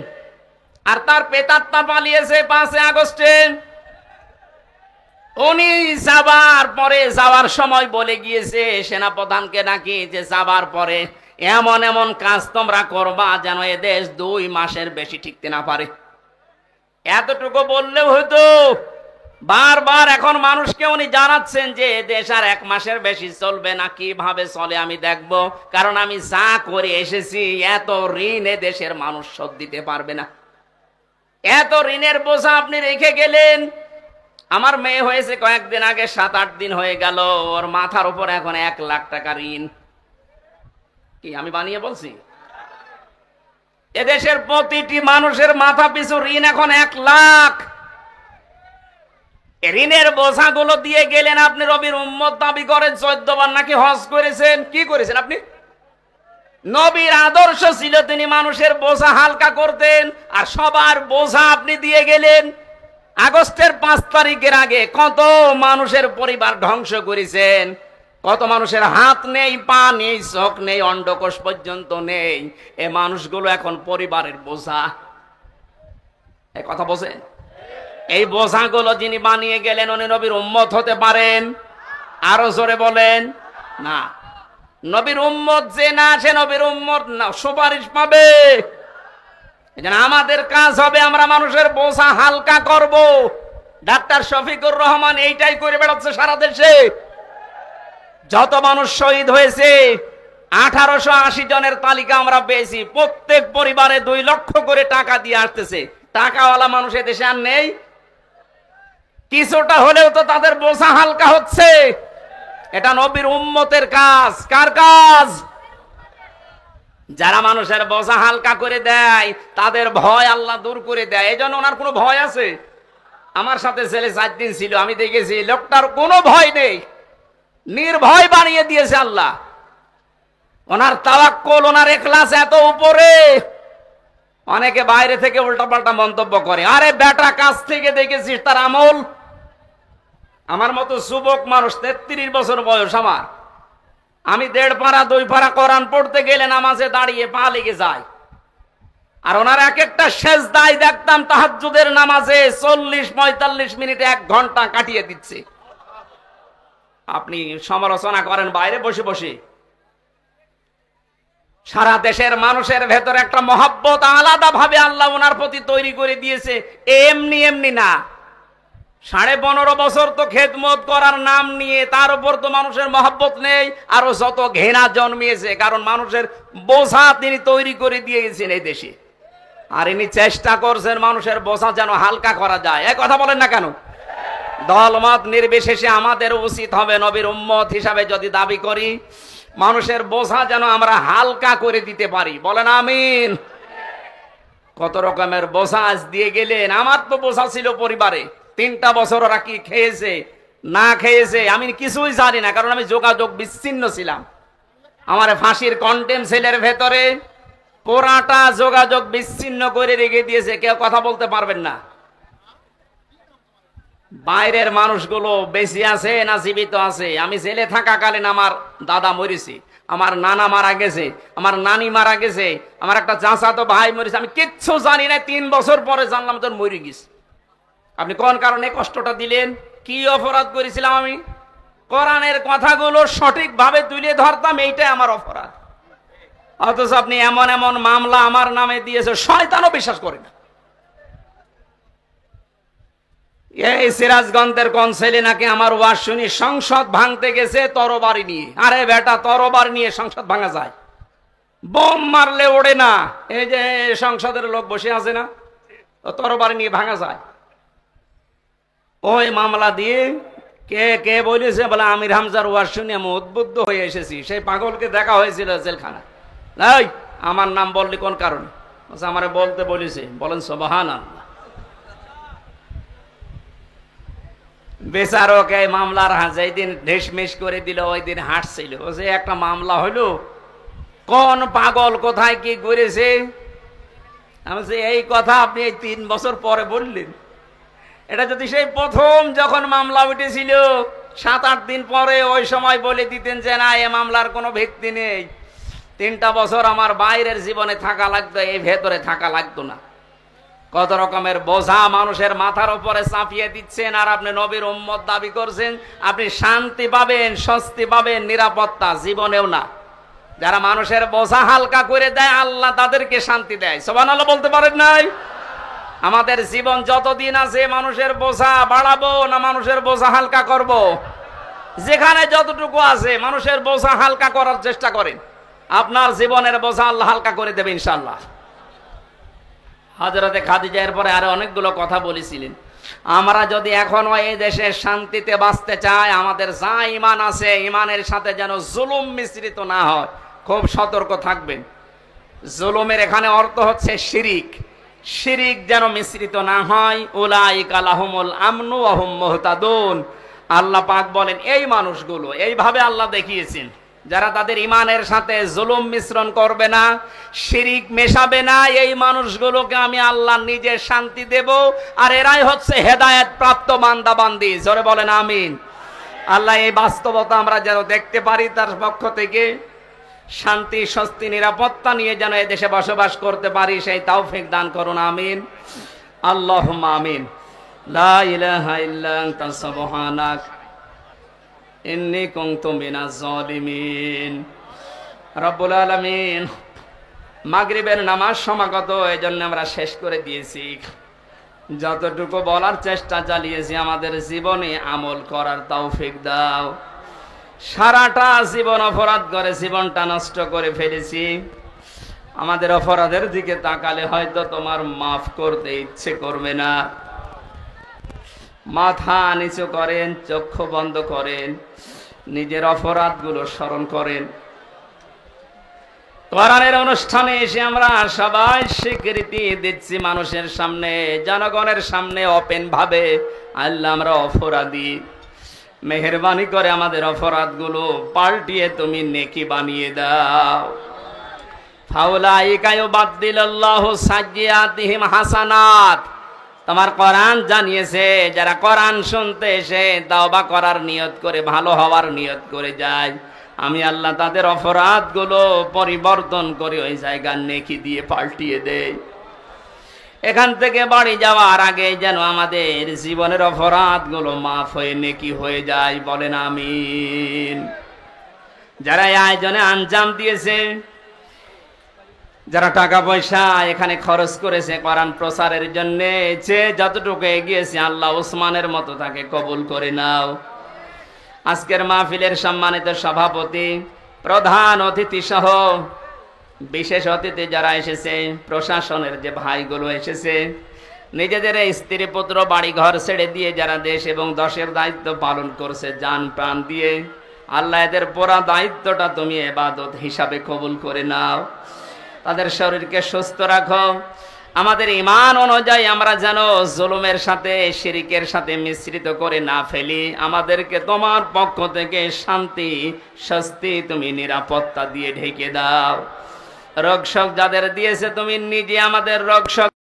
আর তার পেতাত্তা পালিয়েছে 5 আগস্টে। উনি যাওয়ার সময় বলে গিয়েছে সেনাপ্রধানকে নাকি, যে যাবার পরে এমন এমন কাজ তোমরা করবা যেন এ দেশ 2 মাসের বেশি টিকতে না পারে। এতটুকু বললেও হয়তো। বারবার এখন মানুষকে উনি জানাচ্ছেন যে দেশ আর 1 মাসের বেশি চলবে না, কিভাবে চলে আমি দেখব, কারণ আমি যা করে এসেছি এত ঋণ এ দেশের মানুষ শোধ দিতে পারবে না। এত ঋণের বোঝা আপনি রেখে গেলেন। আমার মেয়ে হয়েছে কয়েকদিন আগে, 7-8 দিন হয়ে গেল, ওর মাথার উপর এখন 1 লাখ টাকা ঋণ। কি আমি বানিয়ে বলছি? এদেশের প্রতিটি মানুষের মাথা পিছু ঋণ এখন 1 লাখ। ঋণের বোঝাগুলো দিয়ে গেলেন আপনি। রবির উম্মত দাবি করেন, 14 বার নাকি হজ করেছেন। কি করেছেন আপনি? নবীর আদর্শ ছিল তিনি মানুষের বোঝা হালকা করতেন, আর সবার বোঝা আপনি দিয়ে গেলেন। আগস্টের 5 তারিখের আগে কত মানুষের পরিবার ধ্বংস করেছেন, কত মানুষের হাত নেই, পা নেই, চোখ নেই, অন্ডকোষ পর্যন্ত নেই। এই মানুষগুলো এখন পরিবারের বোঝা। এই কথা বোঝেন? এই বোঝাগুলো যিনি বানিয়ে গেলেন, উনি নবীর উম্মত হতে পারেন? আরো জোরে বলেন না। নবীর উম্মত যে না, সে নবীর উম্মত না, সুপারিশ পাবে। এজন্য আমাদের কাজ হবে, আমরা মানুষের বোঝা হালকা করব। ডাক্তার শফিকুর রহমান এইটাই করে বেড়াচ্ছে সারা দেশে। যত মানুষ শহীদ হয়েছে, 1880 জনের তালিকা আমরা পেয়েছি। প্রত্যেক পরিবারে 2 লক্ষ করে টাকা দিয়ে আসতেছে। টাকাওয়ালা মানুষ দেশে আর নেই। কিছুটা হলেও তো তাদের বোঝা হালকা হচ্ছে। এটা নবীর উম্মতের কাজ। কার কাজ? যারা মানুষের বোঝা হালকা করে দেয়, তাদের ভয় আল্লাহ দূর করে দেয়। এই জন্য ওনার কোনো ভয় আছে? আমার সাথে ছেলে 4 দিন ছিল, আমি দেখেছি লোকটার কোনো ভয় নেই, নির্ভয় বানিয়ে দিয়েছে আল্লাহ। ওনার তাওয়াক্কুল, ওনার ইখলাস এত উপরে। অনেকে বাইরে থেকে উল্টাপাল্টা মন্তব্য করে, আরে বেটা কাছ থেকে দেখেছিস তার আমল। আমার মতো যুবক মানুষ, 33 বছর বয়স আমার, আমি 1.5 পারা 2 পারা কোরআন পড়তে গেলে নামাজে দাঁড়িয়ে পা লেগে যায়। আর ওনার এক একটা সেজদায় দেখতাম তাহাজ্জুদের নামাজে 40-45 মিনিট 1 ঘন্টা কাটিয়ে দিচ্ছে। আপনি সমালোচনা করেন বাইরে বসে বসে। সারা দেশের মানুষের ভেতর একটা মহব্বত আলাদা ভাবে আল্লাহ ওনার প্রতি তৈরি করে দিয়েছে, এমনি এমনি না। 15.5 বছর তো খেদমত করার নাম নিয়ে, তার উপর তো মানুষের মহব্বত নেই, আরো যত ঘৃণা জন্মিয়েছে, কারণ মানুষের বোঝা তিনি তৈরি করে দিয়ে গেছেন এই দেশে। আর ইনি চেষ্টা করছেন মানুষের বোঝা যেন হালকা করা যায়। এক কথা বলেন না কেন? দলমত নির্বিশেষে আমাদের উচিত হবে নবীর উম্মত হিসাবে যদি দাবি করি, মানুষের বোঝা যেন আমরা হালকা করে দিতে পারি। বলেন আমিন। কত রকমের বোঝা আজ দিয়ে গেলেন। আমার তো বোঝা ছিল পরিবারে, 3টা বছর ওরা কি খেয়েছে না খেয়েছে আমি কিছুই জানি না, কারণ আমি যোগাযোগ বিচ্ছিন্ন ছিলাম। আমার ফাঁসির কন্টেম সেলের ভেতরে পুরাটা যোগাযোগ বিচ্ছিন্ন করে রেখে দিয়েছে, কেউ কথা বলতে পারবেন না। বাইরের মানুষগুলো বেশি আছে না জীবিত আছে? আমি জেলে থাকাকালীন আমার দাদা মরেছে, আমার নানা মারা গেছে, আমার নানি মারা গেছে, আমার একটা চাচাতো ভাই মরেছে, আমি কিচ্ছু জানি না। 3 বছর পরে জানলাম তোর মরে গেছে। আপনি কোন কারণে কষ্টটা দিলেন? কি অপরাধ করেছিলাম আমি? কোরআনের কথাগুলো সঠিকভাবে তুলে ধরতাম, এইটাই আমার অপরাধ। অথচ আপনি এমন এমন মামলা আমার নামে দিয়েছে, শয়তানও বিশ্বাস করে না। এই সিরাজগঞ্জের কোন ছেলে নাকি আমার ওয়াজ শুনি সংসদ ভাঙতে গেছে তরবারি নিয়ে। আরে বেটা, তরবারি নিয়ে সংসদ ভাঙা যায়? বোম মারলে ওড়ে না। এই যে সংসদের লোক বসে আছে না, তরবারি নিয়ে ভাঙা যায়? ওই মামলা দিয়ে কে কে বলেছে? বলে আমির হামজার ওয়াজ শুনে আমি উদ্বুদ্ধ হয়ে এসেছি। সেই পাগলকে দেখা হয়েছিল জেলখানা। এই আমার নাম বললি কোন কারণে? আমারে বলতে বলেছে। বলেন সুবহানাল্লাহ। বেচারকে মামলার যেদিন ঢেসমেশ করে দিল ওই দিন হাঁটছিল। যে একটা মামলা হইলো, কোন পাগল কোথায় কি করেছে? আমি এই কথা আপনি এই 3 বছর পরে বললেন। এটা যদি সেই প্রথম যখন মামলা উঠেছিল 7-8 দিন পরে ওই সময় বলে দিতেন যে না, এ মামলার কোনো ভিত্তি নেই, 3টা বছর আমার বাইরের জীবনে থাকা লাগতো, এই ভেতরে থাকা লাগতো না। কত রকমের বোঝা মানুষের মাথার উপরে চাপিয়ে দিচ্ছেন, আর আপনি নবীর উম্মত দাবি করছেন। আপনি শান্তি পাবেন, স্বস্তি পাবেন, নিরাপত্তা জীবনেও না। যারা মানুষের বোঝা হালকা করে দেয় আল্লাহ তাদেরকে শান্তি দেয়। সুবহানাল্লাহ বলতে পারেন নাই? আমাদের জীবন যতদিন আছে মানুষের বোঝা বাড়াবো না মানুষের বোঝা হালকা করব? যেখানে যতটুকু আছে মানুষের বোঝা হালকা করার চেষ্টা করেন, আপনার জীবনের বোঝা আল্লাহ হালকা করে দেবে ইনশাআল্লাহ। হযরতে খাদিজা এর পরে আরো অনেকগুলো কথা বলেছিলেন। আমরা যদি এখনো এই দেশে শান্তিতে বাঁচতে চাই, আমাদের যা ঈমান আছে ঈমানের সাথে যেন জুলুম মিশ্রিত না হয়, খুব সতর্ক থাকবেন। জুলুমের এখানে অর্থ হচ্ছে শিরিক। শিরিক যেন মিশ্রিত না হয়। উলাইকা লাহুমুল আমনু ওয়া হুম মুহতাদুন। আল্লাহ পাক বলেন এই মানুষগুলো, এইভাবে আল্লাহ দেখিয়েছেন, যারা তাদের ঈমানের সাথে জুলুম মিশ্রণ করবে না, শিরিক মেশাবে না, এই মানুষগুলোকে আমি আল্লাহ নিজে শান্তি দেব। আর এরাই হচ্ছে হেদায়েত প্রাপ্ত বান্দা বান্দি। জোরে বলেন আমিন। আল্লাহ এই বাস্তবতা আমরা যেন দেখতে পারি, তার পক্ষ থেকে শান্তি, স্বস্তি, নিরাপত্তা নিয়ে যেন এই দেশে বসবাস করতে পারি, সেই তৌফিক দান করুন। আমিন, আল্লাহুম্মা আমিন। লা ইলাহা ইল্লা আনতা সুবহানাক ইন্নী কুনতু মিনাজ জালিমিন। রব্বুল আলামিন, মাগরিবের নামাজ সমাগত, এজন্য আমরা শেষ করে দিয়েছি। যতটুকু বলার চেষ্টা চালিয়েছি আমাদের জীবনে আমল করার তৌফিক দাও। সারাটা জীবন অপরাধ করে জীবনটা নষ্ট করে ফেলেছি। আমাদের অপরাধের দিকে তাকালে হয়তো তোমার মাফ করতে ইচ্ছে করবে না। মাথা নিচু করেন, চক্ষু বন্ধ করেন, নিজের অপরাধগুলো স্মরণ করেন। কোরআনের অনুষ্ঠানে এসে আমরা সবাই স্বীকৃতি দিচ্ছি মানুষের সামনে, জনগণের সামনে ওপেন ভাবে, আল্লাহ আমরা অপরাধী, মেহেরবানি করে আমাদের অপরাধগুলো পাল্টিয়ে তুমি নেকি বানিয়ে দাও। ফাউলাইকা ইউবাদদিলুল্লাহু সাইয়্যাতিহিম হাসানাত। তোমার কোরআন জানিয়েছে যারা কোরআন শুনতে এসে তওবা করার নিয়ত করে, ভালো হওয়ার নিয়ত করে যায়, আমি আল্লাহ তাদের অপরাধগুলো পরিবর্তন করে ওই জায়গা নেকি দিয়ে পাল্টিয়ে দেই। এখান থেকে বাড়ি যাওয়ার আগে যেন আমাদের জীবনের অপরাধগুলো মাফ হয়ে নেকি হয়ে যায়। বলেন আমিন। যারা এই আয়োজনে আঞ্জাম দিয়েছে, যারা টাকা পয়সা এখানে খরচ করেছে কোরআন প্রচারের জন্য, যে যতটুকু এগিয়েছে, আল্লাহ ওসমানের মতো তাকে কবুল করে নাও। আজকের মাহফিলের সম্মানিত সভাপতি, প্রধান অতিথি সহ বিশেষ অতিথি যারা এসেছে, প্রশাসনের যে ভাইগুলো এসেছে, নিজেদের স্ত্রী পুত্র বাড়ি ঘর ছেড়ে দিয়ে যারা দেশ এবং দশের দায়িত্ব পালন করছে জান প্রাণ দিয়ে, আল্লাহ এদের পুরা দায়িত্বটা তুমি ইবাদত হিসাবে কবুল করে নাও। তাদের শরীরকে সুস্থ রাখো। আমাদের ঈমান অনুযায়ী আমরা যেন জুলুমের সাথে শিরকের সাথে মিশ্রিত করে না ফেলি। আমাদেরকে তোমার পক্ষ থেকে শান্তি স্বস্তি তুমি নিরাপত্তা দিয়ে ঢেকে দাও। রোগ শোক যাদের দিয়েছে তুমি নিজে আমাদের রোগ শোক